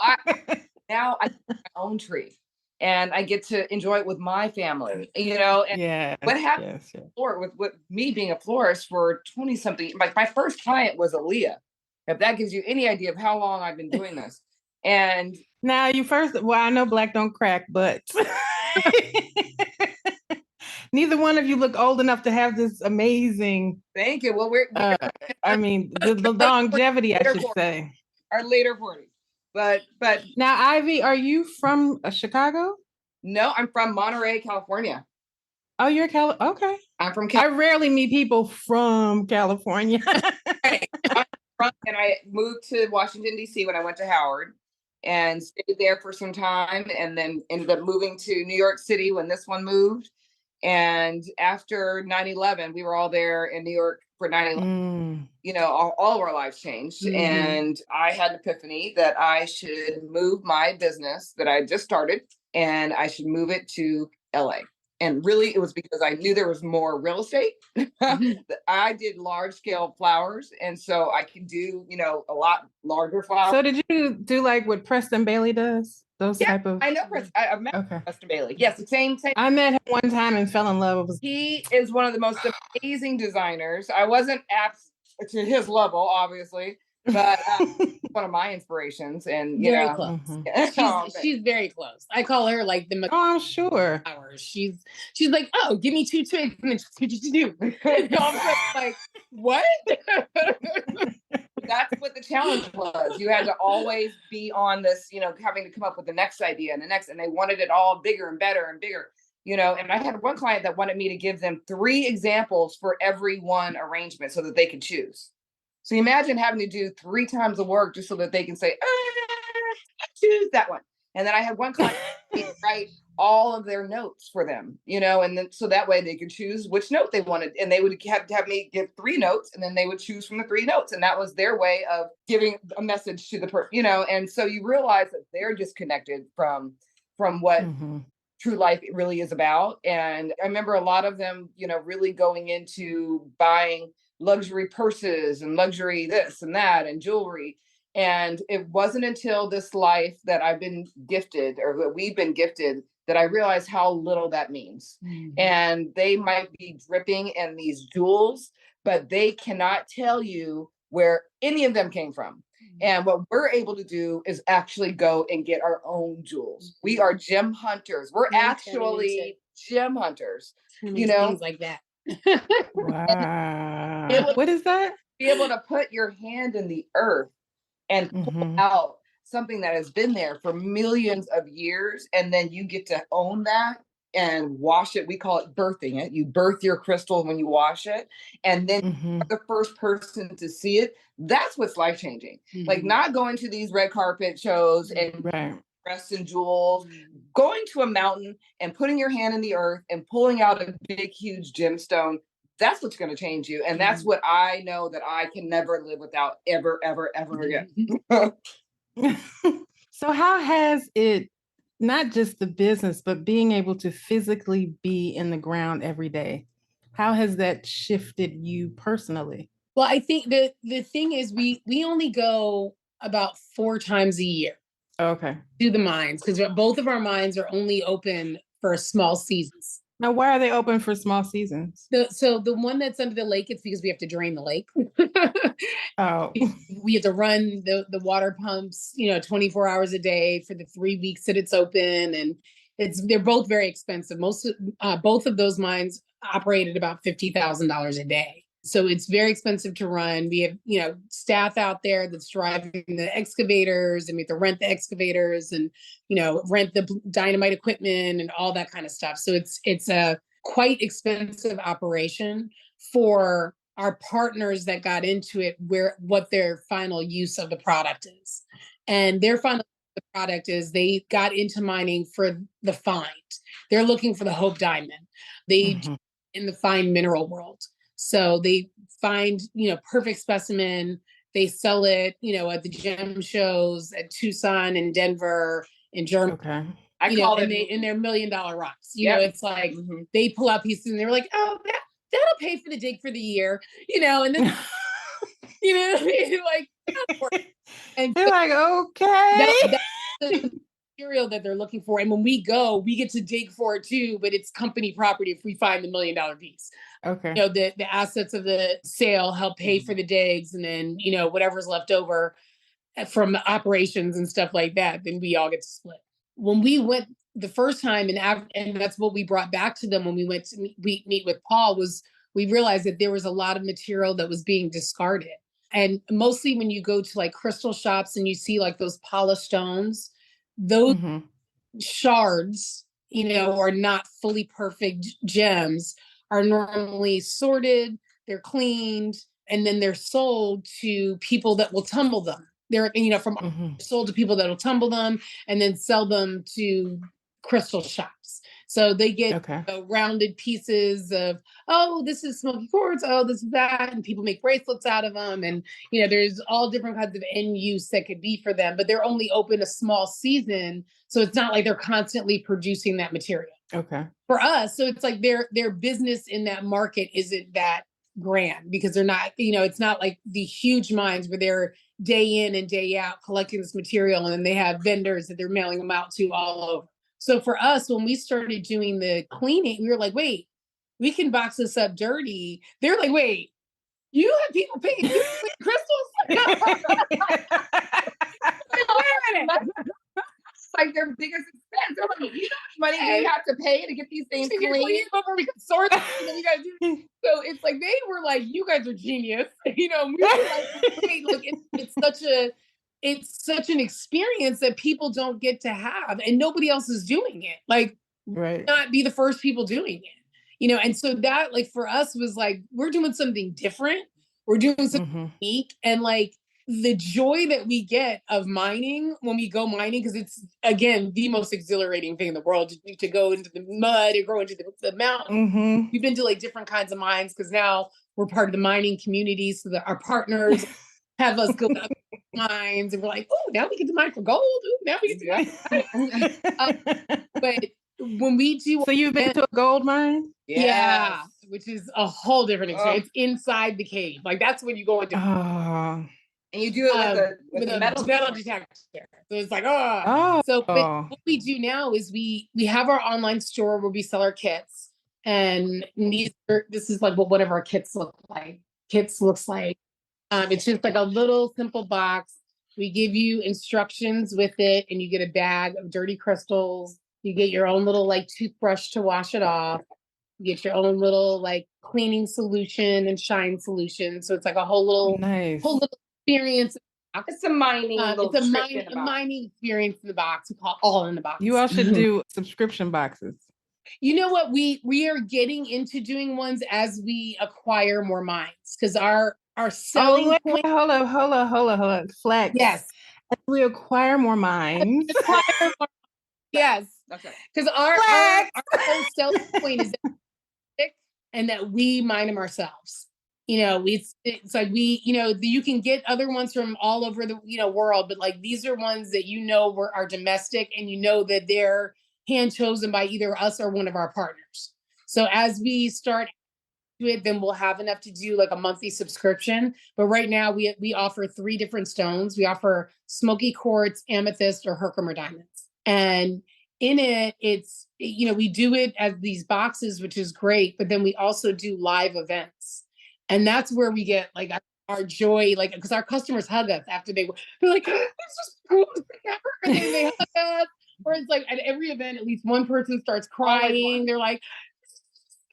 now I have my own tree. and I get to enjoy it with my family, you know. And Yes, what happened yes, yes. with me being a florist for 20 something, like my first client was Aaliyah. If that gives you any idea of how long I've been doing this. And Now I know black don't crack, but neither one of you look old enough to have this amazing. thank you. Well, we're I mean, the longevity, I should say. Our later 40s. But Now, Ivy, are you from Chicago? no, I'm from Monterey, California. Oh, you're okay. I'm from I rarely meet people from California. And I moved to Washington, D.C. when I went to Howard and stayed there for some time, and then ended up moving to New York City when this one moved. And after 9/11, we were all there in New York for 9/11. You know, all of our lives changed. And I had an epiphany that I should move my business that I just started, and I should move it to LA. And really, it was because I knew there was more real estate. I did large scale flowers, and so I could do, you know, a lot larger flowers. So did you do like what Preston Bailey does? Those type of. I know I've met Preston Bailey. Yes, the same. I met him one time and fell in love with. He is one of the most amazing designers. I wasn't apt to his level, obviously, but one of my inspirations, and very close. She's very close. I call her like the. Oh, I'm sure. She's like, oh, give me 2 twigs and then just do. I'm like, what? That's what the challenge was. You had to always be on this, you know, having to come up with the next idea and the next, and they wanted it all bigger and better and bigger, you know. And I had one client that wanted me to give them 3 examples for every one arrangement so that they could choose. So imagine having to do 3 times the work just so that they can say, choose that one. And then I had one client write all of their notes for them, you know, and then so that way they could choose which note they wanted. And they would have me give 3 notes, and then they would choose from the 3 notes. And that was their way of giving a message to the person, you know. And so you realize that they're disconnected from what true life really is about. And I remember a lot of them, you know, really going into buying luxury purses and luxury this and that and jewelry. And it wasn't until this life that I've been gifted, or that we've been gifted, that I realized how little that means. And they might be dripping in these jewels, but they cannot tell you where any of them came from. And what we're able to do is actually go and get our own jewels. We are gem hunters. We're actually gem hunters, you know, things like that. Wow. What is that? Be able to put your hand in the earth and pull out something that has been there for millions of years, and then you get to own that and wash it. We call it birthing it. You birth your crystal when you wash it, and then you're the first person to see it. That's what's life-changing. Like not going to these red carpet shows and dressed in jewels, going to a mountain and putting your hand in the earth and pulling out a big, huge gemstone. That's what's going to change you. And that's what I know that I can never live without ever, ever, ever again. So how has it, not just the business, but being able to physically be in the ground every day, how has that shifted you personally? Well, I think the thing is we only go about 4 times a year. Okay. To the mines, because both of our mines are only open for small seasons. Now, why are they open for small seasons? So the one that's under the lake, it's because we have to drain the lake. Oh. We have to run the water pumps, you know, 24 hours a day for the 3 weeks that it's open. And they're both very expensive. Both of those mines operate at about $50,000 a day. So it's very expensive to run. We have, you know, staff out there that's driving the excavators, and we have to rent the excavators and, you know, rent the dynamite equipment and all that kind of stuff. So it's a quite expensive operation for our partners that got into it, what their final use of the product is. And their final use of the product is they got into mining for the find. They're looking for the Hope Diamond. They in the fine mineral world. So they find, you know, perfect specimen. They sell it, you know, at the gem shows at Tucson and Denver and Germany. Okay. I call it in their $1 million rocks. You know, it's like they pull out pieces and they're like, oh, that'll pay for the dig for the year, you know, and then you know what I mean? Like, and they're like, okay. material that they're looking for. And when we go, we get to dig for it too, but it's company property if we find the $1 million piece. Okay. The assets of the sale help pay for the digs, and then, whatever's left over from operations and stuff like that, then we all get to split. When we went the first time, and that's what we brought back to them when we went to meet with Paul, was we realized that there was a lot of material that was being discarded. And mostly when you go to like crystal shops and you see like those polished stones, those shards, are not fully perfect gems, are normally sorted, they're cleaned, and then they're sold to people that will tumble them. They're, sold to people that will tumble them and then sell them to crystal shops. So they get rounded pieces of, this is smoky quartz, this is that, and people make bracelets out of them. And, there's all different kinds of end use that could be for them, but they're only open a small season. So it's not like they're constantly producing that material. Okay. For us, so it's like their business in that market isn't that grand because they're not, it's not like the huge mines where they're day in and day out collecting this material, and then they have vendors that they're mailing them out to all over. So for us, when we started doing the cleaning, we were like, wait, we can box this up dirty. They're like, wait, you have people paying you to clean crystals? Like their biggest expense. They're like, you know how much money we have to pay to get these things clean? We can sort them, and then you gotta do. So it's like they were like, "You guys are genius," We were like, "Wait, look, it's such an experience that people don't get to have, and nobody else is doing it. Like, not be the first people doing it, And so that, like, for us was like, we're doing something different. We're doing something unique, and like the joy that we get of mining when we go mining, because it's, again, the most exhilarating thing in the world to go into the mud or go into the mountain. We've been to like different kinds of mines because now we're part of the mining community, so that our partners have us go to mines, and we're like, oh, now we get to mine for gold. Ooh, now we get to mine. But when we do, so you've been to a gold mine? Yeah, which is a whole different experience. It's inside the cave. Like that's when you go into. And you do it with a metal detector. So it's like, but what we do now is we have our online store where we sell our kits. And this is like what one of our kits look like. Looks like. It's just like a little simple box. We give you instructions with it, and you get a bag of dirty crystals. You get your own little like toothbrush to wash it off. You get your own little like cleaning solution and shine solution. So it's like a whole little experience. It's a mining. It's a mining experience in the box. We call it all in the box. You all should do subscription boxes. You know what? We are getting into doing ones as we acquire more mines, because our selling point. Hold on. Flex. Yes. As we acquire more mines. Yes. That's right. Because our selling point is that we mine them ourselves. It's like you can get other ones from all over the world, but like these are ones that are domestic, and that they're hand chosen by either us or one of our partners. So as we start to it, then we'll have enough to do like a monthly subscription. But right now we offer 3 different stones. We offer smoky quartz, amethyst, or Herkimer diamonds. And in it, it's, we do it as these boxes, which is great, but then we also do live events. And that's where we get like our joy, like, because our customers hug us after they're like, this is the coolest thing ever. And then they hug us. Or it's like at every event, at least one person starts crying. They're like,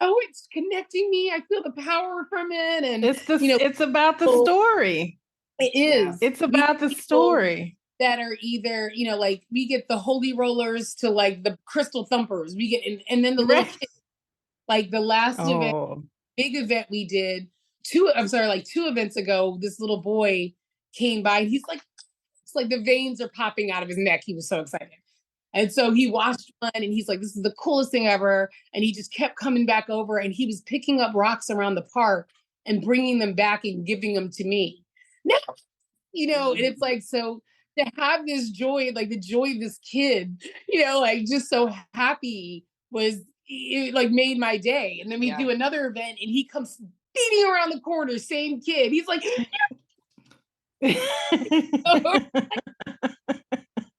oh, it's connecting me. I feel the power from it. And it's about the story. It is. It's about the story. That are either, like we get the holy rollers to like the crystal thumpers. We get, and then the little kids, like the last big event we did, 2 events ago, this little boy came by and he's like, it's like the veins are popping out of his neck. He was so excited. And so he watched one and he's like, this is the coolest thing ever. And he just kept coming back over, and he was picking up rocks around the park and bringing them back and giving them to me. Now, and it's like, so to have this joy, like the joy of this kid, like just so happy it like made my day. And then we do another event and he comes speeding around the corner, same kid. He's like,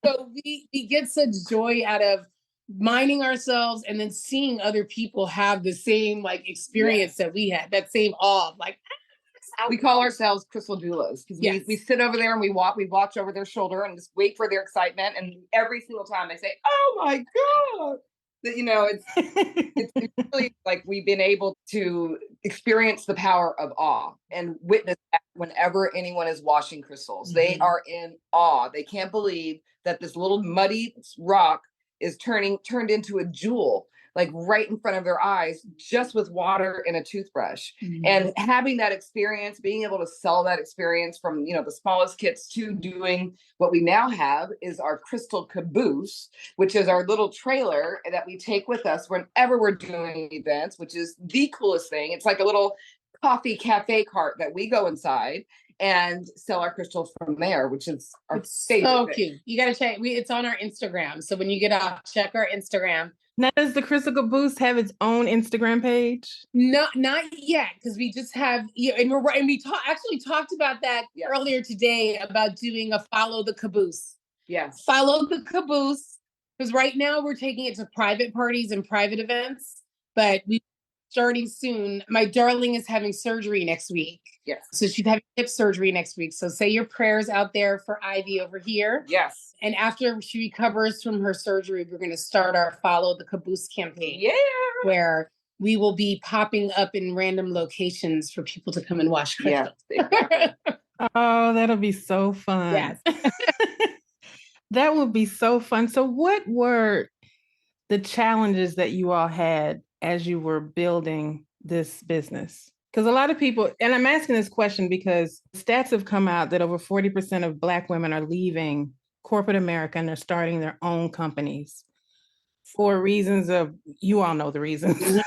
So we get such joy out of minding ourselves and then seeing other people have the same like experience that we had, that same awe of like, we call ourselves crystal doulas because Yes. we sit over there and we watch over their shoulder and just wait for their excitement. And every single time they say, "Oh my God," that, you know, it's really like we've been able to experience the power of awe and witness that whenever anyone is washing crystals. They are in awe. They can't believe that this little muddy rock is turned into a jewel, like right in front of their eyes, just with water and a toothbrush. And having that experience, being able to sell that experience from, you know, the smallest kits to doing what we now have is our crystal caboose, which is our little trailer that we take with us whenever we're doing events, which is the coolest thing. It's like a little coffee cafe cart that we go inside and sell our crystals from there, which is our favorite. So cute. You got to check. It's on our Instagram. So when you get off, check our Instagram. Now, does the Crystal Caboose have its own Instagram page? No, not yet, because we just have, and we're right. And we actually talked about that earlier today about doing a follow the caboose. Yes. Follow the caboose. Because right now we're taking it to private parties and private events, but we starting soon. My darling is having surgery next week. Yes. So she's having hip surgery next week. So say your prayers out there for Ivy over here. Yes. And after she recovers from her surgery, we're going to start our Follow the Caboose campaign. Yeah. Where we will be popping up in random locations for people to come and watch crystals. Yes, exactly. Oh, that'll be so fun. Yes. That would be so fun. So what were the challenges that you all had as you were building this business? Because a lot of people, and I'm asking this question because stats have come out that over 40% of Black women are leaving corporate America and they're starting their own companies for reasons of, you all know the reasons.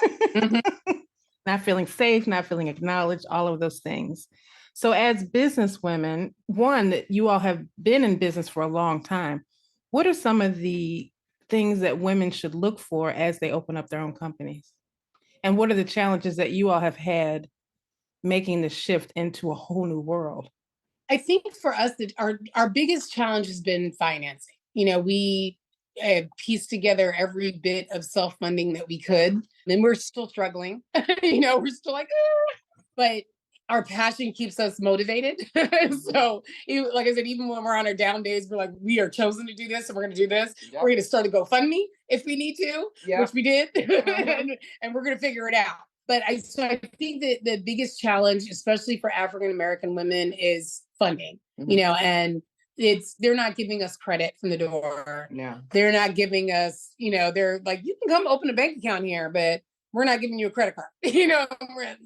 Not feeling safe, not feeling acknowledged, all of those things. So as business women, one, that you all have been in business for a long time, what are some of the things that women should look for as they open up their own companies? And what are the challenges that you all have had making the shift into a whole new world? I think for us, that our biggest challenge has been financing. You know, we pieced together every bit of self-funding that we could, and we're still struggling. You know, we're still like, but our passion keeps us motivated. So, like I said, even when we're on our down days, we're like, we are chosen to do this, and we're going to do this. Yep. We're going to start a GoFundMe if we need to, which we did, and we're going to figure it out. But I think that the biggest challenge, especially for African American women, is funding. You know, and they're not giving us credit from the door. No, they're not giving us. You know, they're like, you can come open a bank account here, but we're not giving you a credit card. You know,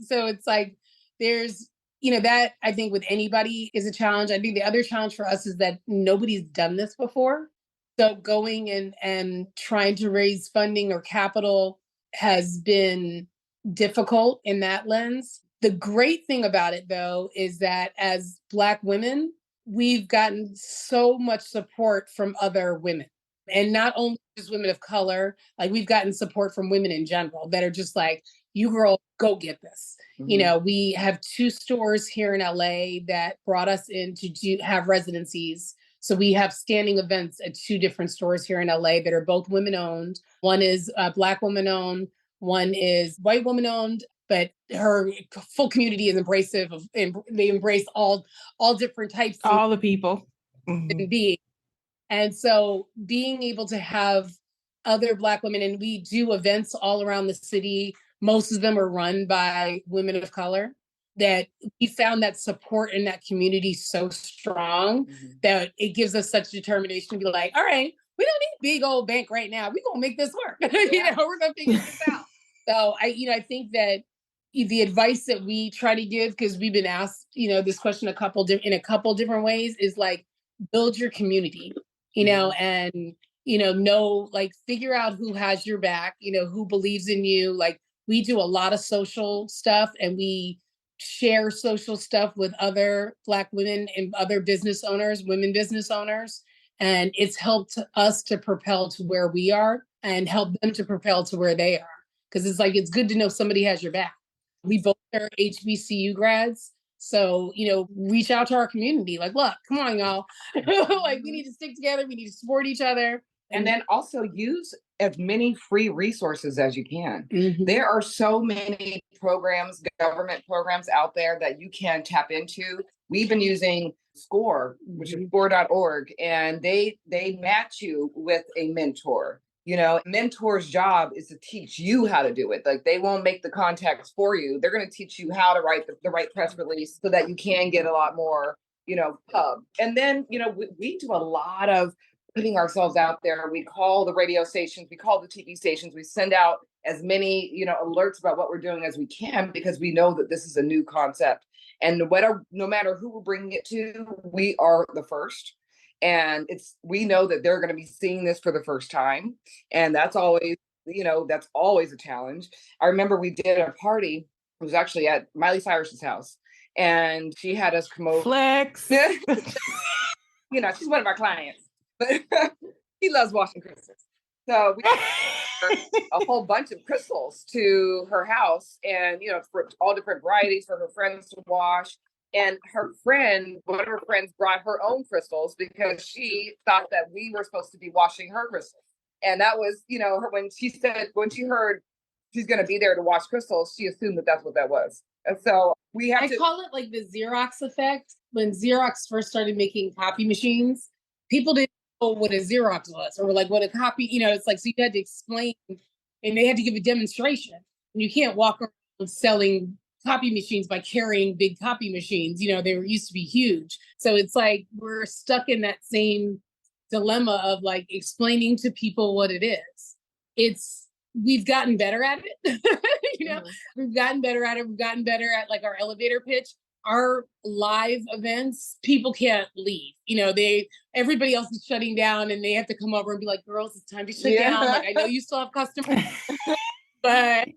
so it's like there's, you know, that I think with anybody is a challenge. I think the other challenge for us is that nobody's done this before. So going and trying to raise funding or capital has been difficult in that lens. The great thing about it, though, is that as Black women, we've gotten so much support from other women, and not only just women of color. Like, we've gotten support from women in general that are just like, you girl, go get this. You know, we have 2 stores here in LA that brought us in to have residencies. So we have standing events at 2 different stores here in LA that are both women owned. One is Black woman owned. One is white woman owned, but her full community is embracive of, and they embrace all different types, all the people, beings. And so being able to have other Black women, and we do events all around the city. Most of them are run by women of color. That we found that support in that community so strong that it gives us such determination to be like, all right, we don't need a big old bank right now. We're going to make this work. You know, we're going to figure this out. So I think that the advice that we try to give, because we've been asked, you know, this question in a couple different ways, is like, build your community, you know, and, you know, like, figure out who has your back, you know, who believes in you. Like, we do a lot of social stuff, and we share social stuff with other Black women and other business owners, women business owners. And it's helped us to propel to where we are and help them to propel to where they are. Because it's like, it's good to know somebody has your back. We both are HBCU grads. So, reach out to our community. Like, look, come on, y'all. Like, we need to stick together. We need to support each other. And then also use as many free resources as you can. Mhm. There are so many programs, government programs out there that you can tap into. We've been using SCORE, which is score.org, and they match you with a mentor. Mentor's job is to teach you how to do it. Like, they won't make the contacts for you. They're going to teach you how to write the right press release so that you can get a lot more, pub. And then, we do a lot of putting ourselves out there. We call the radio stations, we call the TV stations, we send out as many, alerts about what we're doing as we can, because we know that this is a new concept. And no matter who we're bringing it to, we are the first. And we know that they're going to be seeing this for the first time. And that's always a challenge. I remember we did a party. It was actually at Miley Cyrus's house, and she had us come over. Flex. She's one of our clients, but he loves washing crystals. So we a whole bunch of crystals to her house, and for all different varieties for her friends to wash. And one of her friends brought her own crystals because she thought that we were supposed to be washing her crystals. And that was, when she heard she's going to be there to wash crystals, she assumed that that's what that was. And so I call it like the Xerox effect. When Xerox first started making copy machines, people didn't know what a Xerox was, or like what a copy, it's like, so you had to explain, and they had to give a demonstration. And you can't walk around selling copy machines by carrying big copy machines. They used to be huge. So it's like we're stuck in that same dilemma of like explaining to people what it is. We've gotten better at it. We've gotten better at it. We've gotten better at like our elevator pitch. Our live events, people can't leave. Everybody else is shutting down, and they have to come over and be like, girls, it's time to shut down. Like, I know you still have customers, but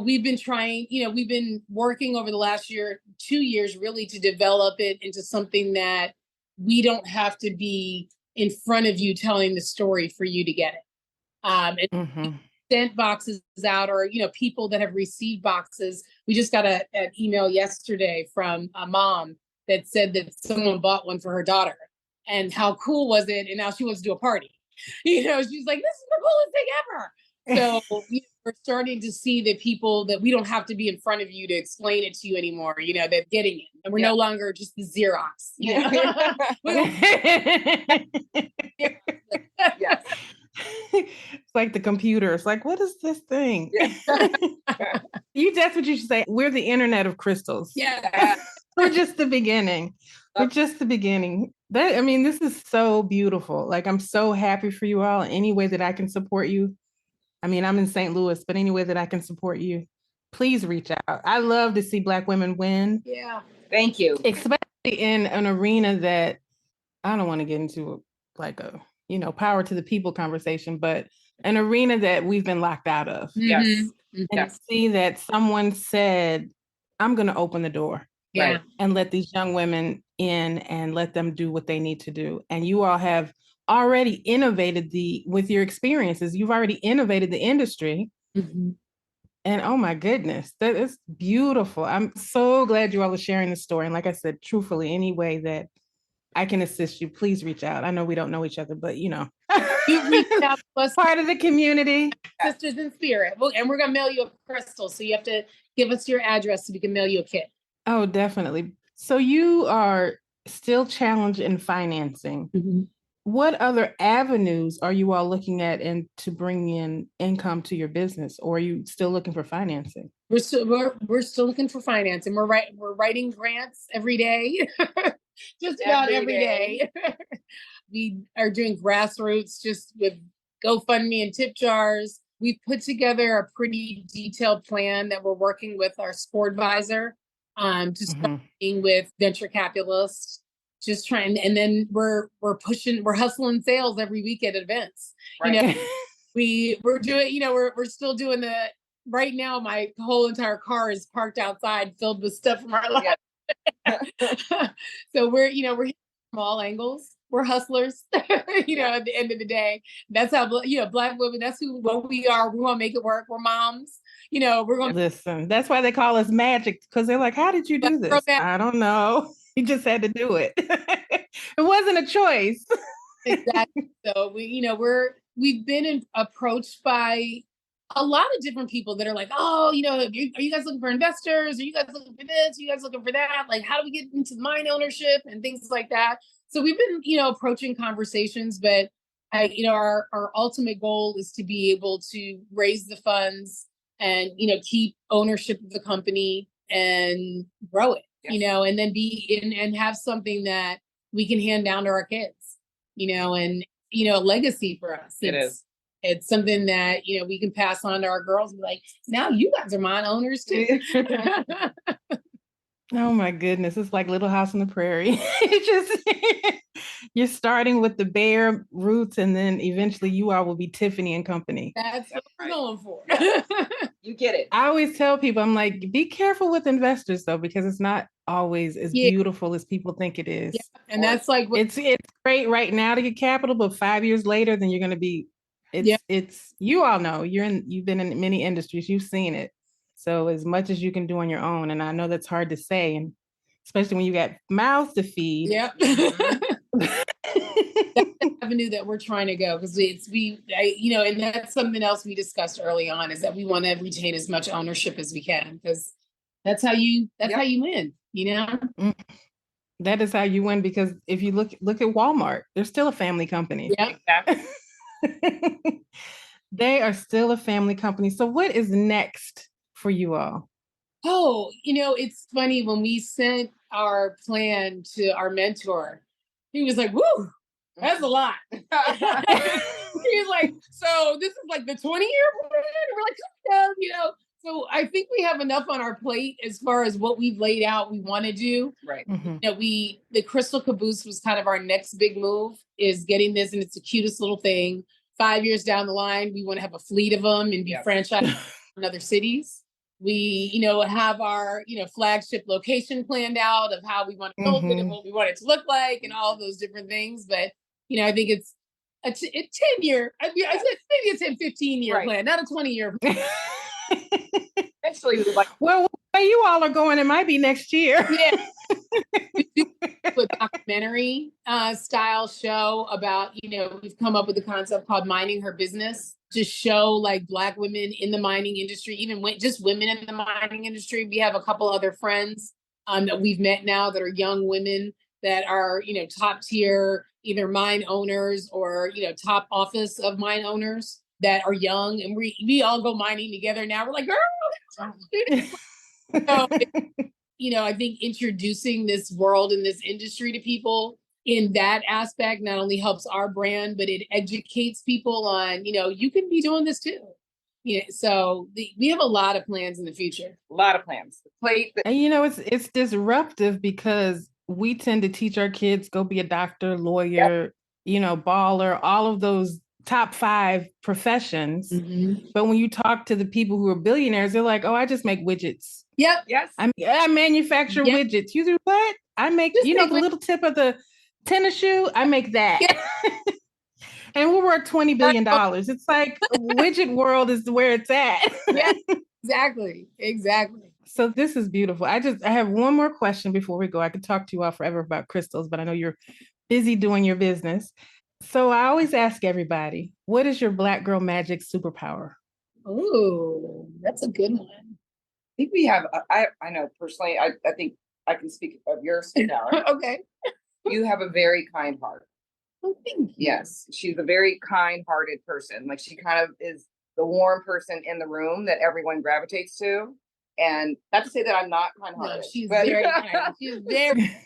we've been trying, we've been working over the last 2 years really to develop it into something that we don't have to be in front of you telling the story for you to get it. And sent boxes out, or, people that have received boxes. We just got an email yesterday from a mom that said that someone bought one for her daughter, and how cool was it? And now she wants to do a party. She's like, this is the coolest thing ever. So we're starting to see that people, that we don't have to be in front of you to explain it to you anymore, they're getting it. And we're no longer just the Xerox. Yes. It's like the computer. It's like, what is this thing? That's what you should say. We're the internet of crystals. Yeah. We're just the beginning. We're just the beginning. This is so beautiful. Like, I'm so happy for you all. Any way that I can support you. I'm in St. Louis, but any way that I can support you, please reach out. I love to see Black women win. Yeah. Thank you. Especially in an arena that I don't want to get into power to the people conversation, but an arena that we've been locked out of. Yes. Mm-hmm. And see that someone said, I'm going to open the door. Yeah. And let these young women in and let them do what they need to do. And you all have already innovated with your experiences. You've already innovated the industry. Mm-hmm. And oh my goodness, that is beautiful. I'm so glad you all are sharing the story. And like I said, truthfully, any way that I can assist you, please reach out. I know we don't know each other, but you reached out to us, part of the community. Sisters in spirit. And we're going to mail you a crystal. So you have to give us your address so we can mail you a kit. Oh, definitely. So you are still challenged in financing. Mm-hmm. What other avenues are you all looking at to bring in income to your business, or are you still looking for financing? We're still looking for financing. We're writing grants every day, just about every day. We are doing grassroots just with GoFundMe and tip jars. We've put together a pretty detailed plan that we're working with our SCORE advisor, starting with venture capitalists. Just trying, and then we're hustling sales every week at events. Right. We're doing, we're still doing right now. My whole entire car is parked outside, filled with stuff from our life. Yeah. So we're hitting from all angles. We're hustlers, at the end of the day. That's how, Black women, that's what we are. We want to make it work. We're moms, we're going to listen. That's why they call us magic, because they're like, how did you do this? I don't know. You just had to do it. It wasn't a choice. Exactly. So we've been approached by a lot of different people that are like, oh, are you guys looking for investors? Are you guys looking for this? Are you guys looking for that? Like, how do we get into mine ownership and things like that? So we've been, approaching conversations, but our ultimate goal is to be able to raise the funds and, keep ownership of the company and grow it, and then be in and have something that we can hand down to our kids, and, a legacy for us. It's something that, we can pass on to our girls and be like, now you guys are mine owners too. Oh my goodness. It's like Little House on the Prairie. You're starting with the bare roots, and then eventually you all will be Tiffany and Company. That's what we're going for. You get it. I always tell people, I'm like, be careful with investors though, because it's not always as beautiful as people think it is. Yeah. And that's like, it's great right now to get capital, but 5 years later, then you're going to be, it's, you all know, you've been in many industries, you've seen it. So as much as you can do on your own, and I know that's hard to say, and especially when you got mouths to feed. Yep. That's the avenue that we're trying to go, because and that's something else we discussed early on, is that we want to retain as much ownership as we can, because that's how you win. That is how you win, because if you look at Walmart, they're still a family company. Yeah, exactly. They are still a family company. So what is next for you all? Oh, it's funny, when we sent our plan to our mentor, he was like, woo, that's a lot. He was like, so this is like the 20-year plan? And we're like, yeah, So I think we have enough on our plate as far as what we've laid out we want to do. Right. Mm-hmm. The Crystal Caboose was kind of our next big move, is getting this, and it's the cutest little thing. 5 years down the line, we want to have a fleet of them and be franchised in other cities. We, have our, flagship location planned out of how we want to build it and what we want it to look like and all of those different things. But, I think it's a 10-year, I said maybe it's a 15-year plan, not a 20-year plan. Eventually, well, where you all are going, it might be next year. Yeah. We do a documentary style show about, we've come up with a concept called Mining Her Business, to show like Black women in the mining industry, even just women in the mining industry. We have a couple other friends that we've met now that are young women that are, top tier, either mine owners or, top office of mine owners that are young. And we all go mining together now. We're like, girl. So, I think introducing this world and this industry to people in that aspect not only helps our brand, but it educates people on, you can be doing this too. So we have a lot of plans in the future. A lot of plans. And it's disruptive, because we tend to teach our kids, go be a doctor, lawyer, baller, all of those top 5 professions. Mm-hmm. But when you talk to the people who are billionaires, they're like, oh, I just make widgets. Yep. Yes. I manufacture widgets. You do what? I make, the little tip of the tennis shoe. I make that. Yeah. And we're worth $20 billion. It's like widget world is where it's at. Yeah, exactly. So this is beautiful. I have one more question before we go. I could talk to you all forever about crystals, but I know you're busy doing your business. So I always ask everybody, what is your Black girl magic superpower? Oh, that's a good one. I think we have, I know personally, I think I can speak of your superpower. Okay. You have a very kind heart. Oh, thank you. Yes. She's a very kind-hearted person. Like, she kind of is the warm person in the room that everyone gravitates to. And not to say that I'm not kind-hearted. No, she's very kind. She's very.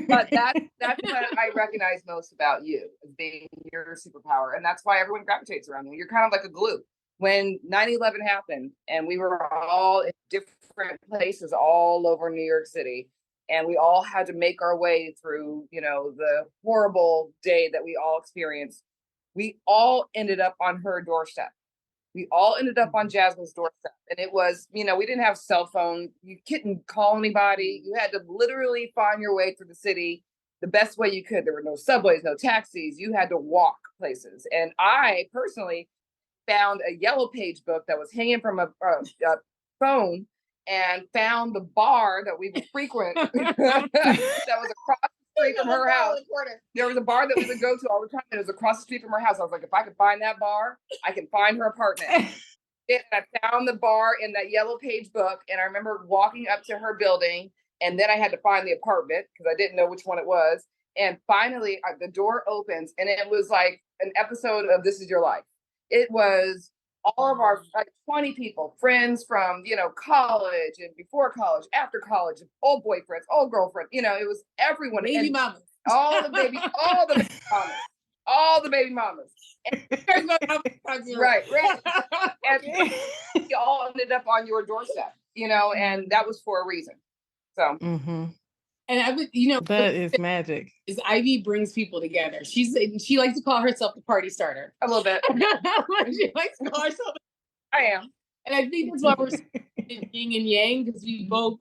But that's what I recognize most about you, as being your superpower. And that's why everyone gravitates around you. You're kind of like a glue. When 9/11 happened and we were all in different places all over New York City, and we all had to make our way through, the horrible day that we all experienced, we all ended up on her doorstep. We all ended up on Jazmine's doorstep. And it was, we didn't have cell phones. You couldn't call anybody. You had to literally find your way through the city the best way you could. There were no subways, no taxis. You had to walk places. And I personally found a yellow page book that was hanging from a phone and found the bar that we would frequent that was across the street from her house. There was a bar that we would go to all the time, and it was across the street from her house. I was like, if I could find that bar, I can find her apartment. And I found the bar in that yellow page book, and I remember walking up to her building, and then I had to find the apartment because I didn't know which one it was. And finally, the door opens, and it was like an episode of This Is Your Life. It was all of our 20 people, friends from, college and before college, after college, old boyfriends, old girlfriends, it was everyone. Baby mamas. All the baby mamas. All the baby mamas. Right. And we all ended up on your doorstep, and that was for a reason. So. Mm-hmm. And I would, that is magic. Is Ivy brings people together. She likes to call herself the party starter. A little bit. She likes to call herself. I am. And I think that's why we're yin and yang, because we both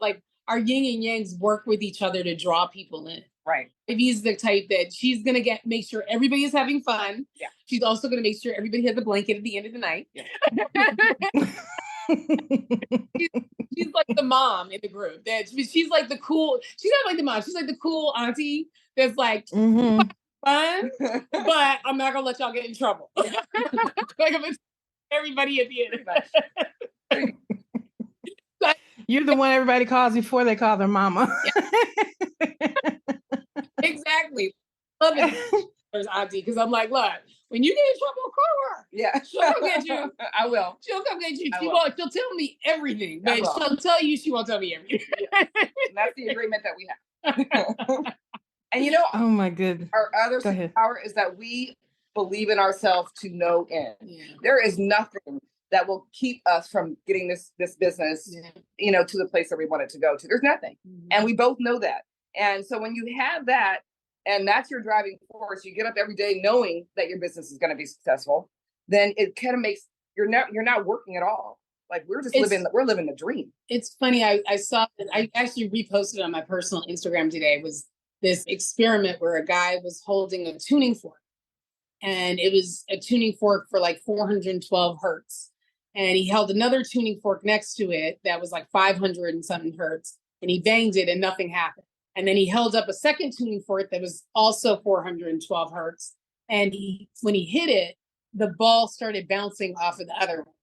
our yin and yangs work with each other to draw people in. Right. Ivy's the type that she's gonna make sure everybody is having fun. Yeah. She's also gonna make sure everybody has a blanket at the end of the night. Yeah. She's like the mom in the group. That she's like the cool. She's not like the mom. She's like the cool auntie that's like fun, but I'm not gonna let y'all get in trouble. Like I'm gonna everybody at the end. You're the one everybody calls before they call their mama. Exactly. Love it. There's auntie, because I'm like, look, when you get in trouble, call her. Yeah, she'll come get you. I will. She'll come get you. She'll tell me everything, but she'll tell you she won't tell me everything. And that's the agreement that we have. And oh my goodness, our other power is that we believe in ourselves to no end. Yeah. There is nothing that will keep us from getting this business, to the place that we want it to go to. There's nothing, and we both know that. And so when you have that, and that's your driving force, you get up every day knowing that your business is going to be successful, then it kind of makes you're not working at all. Like we're living the dream. It's funny. I saw that. I actually reposted on my personal Instagram today. It was this experiment where a guy was holding a tuning fork, and it was a tuning fork for like 412 hertz. And he held another tuning fork next to it that was like 500 and something hertz, and he banged it and nothing happened. And then he held up a second tuning fork that was also 412 hertz. And when he hit it, the ball started bouncing off of the other one.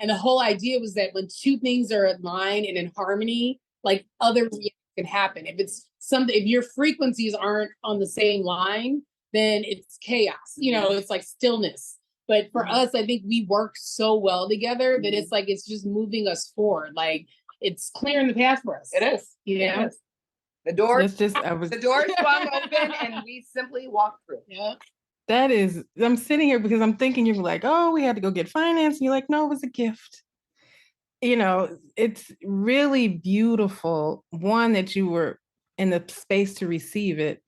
And the whole idea was that when two things are in line and in harmony, like other reactions can happen. If your frequencies aren't on the same line, then it's chaos. It's like stillness. But for us, I think we work so well together that it's like it's just moving us forward. Like it's clearing the path for us. It is. Yeah. It is. The door swung open and we simply walked through. Yeah. That is, I'm sitting here because I'm thinking you're like, oh, we had to go get finance. And you're like, no, it was a gift. It's really beautiful. One, that you were in the space to receive it.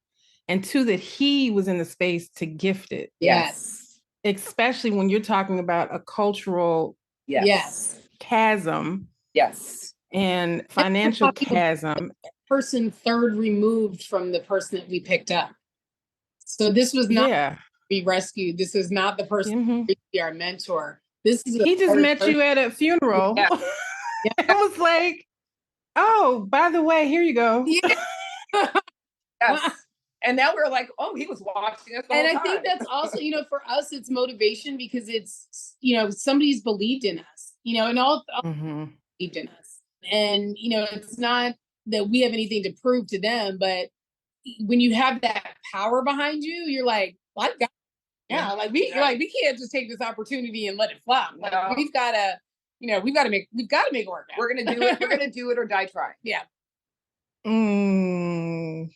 And two, that he was in the space to gift it. Yes. Especially when you're talking about a cultural chasm. Yes. And financial chasm. Person third removed from the person that we picked up. So this was not be rescued. This is not the person who be our mentor. This is he just met you at a funeral. Yeah. I was like, oh, by the way, here you go. Yeah. Yes. And now we're like, oh, he was watching us. And I think that's also, for us, it's motivation because it's, somebody's believed in us, and all believed in us. And, it's not that we have anything to prove to them, but when you have that power behind you, you're like, well, I've got, we can't just take this opportunity and let it flop. Like we've got to make it work out. We're gonna do it. We're gonna do it or die trying. Yeah.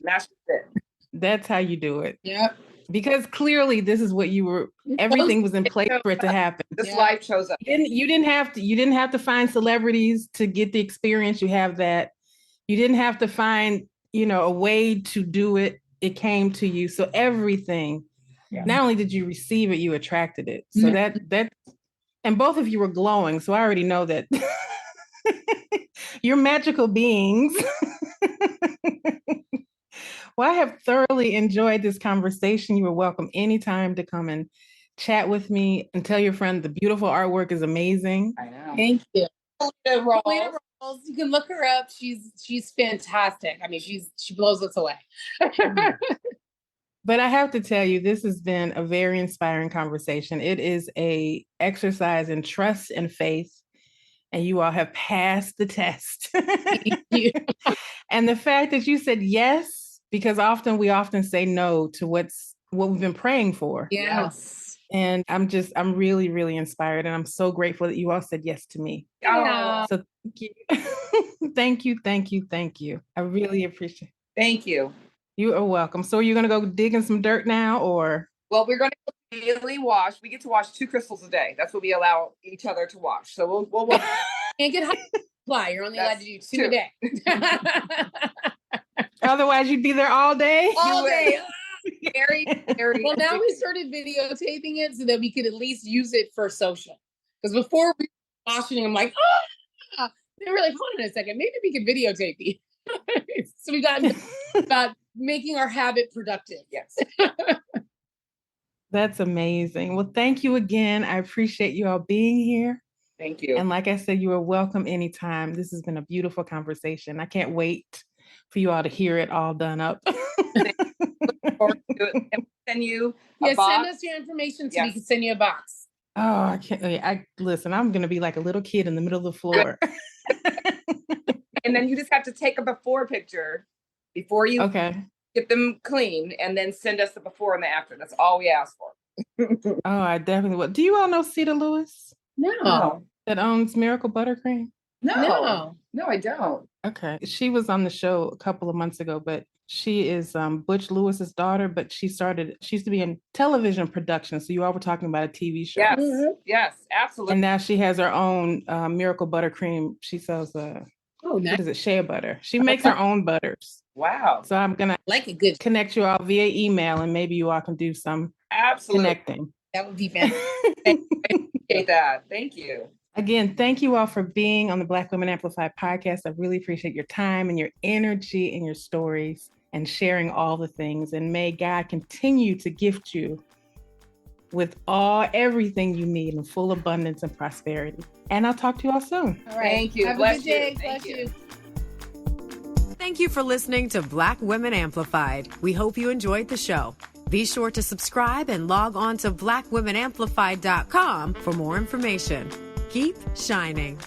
That's it. That's how you do it. Yep. Because clearly this is what you were. Everything was in place for it to happen. This life shows up. You didn't have to find celebrities to get the experience. You have that. You didn't have to find, a way to do it. It came to you. So everything, not only did you receive it, you attracted it. So that, and both of you were glowing. So I already know that you're magical beings. Well, I have thoroughly enjoyed this conversation. You are welcome anytime to come and chat with me and tell your friend the beautiful artwork is amazing. I know. Thank you. Lita Rawls. You can look her up. She's fantastic. I mean, she blows us away. But I have to tell you, this has been a very inspiring conversation. It is a exercise in trust and faith, and you all have passed the test. Thank you. And the fact that you said yes, because we often say no to what we've been praying for. Yes. And I'm really, really inspired. And I'm so grateful that you all said yes to me. Yeah. So thank you. Thank you. Thank you. Thank you. I really appreciate it. Thank you. You are welcome. So are you going to go dig in some dirt now, or? Well, we're going to daily wash. We get to wash 2 crystals a day. That's what we allow each other to wash. So we'll wash. Can't get high supply. You're only allowed to do 2 a day. Otherwise, you'd be there all day. All day. Very, very. Well, now we started videotaping it so that we could at least use it for social. Because before we were washing, I'm like, they were like, hold on a second, maybe we could videotape these. So we got about making our habit productive. Yes. That's amazing. Well, thank you again. I appreciate you all being here. Thank you. And like I said, you are welcome anytime. This has been a beautiful conversation. I can't wait for you all to hear it all done up. Look forward to it. And send you a box. Send us your information so we can send you a box. Oh, I can't. Listen, I'm going to be like a little kid in the middle of the floor. And then you just have to take a before picture before you get them clean, and then send us the before and the after. That's all we ask for. Oh, I definitely will. Do you all know Cedar Lewis? No. That owns Miracle Buttercream? No, I don't. Okay. She was on the show a couple of months ago, but she is Butch Lewis's daughter, but she used to be in television production. So you all were talking about a TV show. Yes, yes, absolutely. And now she has her own Miracle Buttercream. She sells nice. What is it? Shea butter. She makes her own butters. Wow. So I'm going to connect you all via email, and maybe you all can do some connecting. That would be fantastic. Appreciate that. Thank you. Again, thank you all for being on the Black Women Amplified podcast. I really appreciate your time and your energy and your stories and sharing all the things. And may God continue to gift you with everything you need in full abundance and prosperity. And I'll talk to you all soon. All right. Thank you. Have Bless a good day. you. Bless you. Thank you for listening to Black Women Amplified. We hope you enjoyed the show. Be sure to subscribe and log on to blackwomenamplified.com for more information. Keep shining.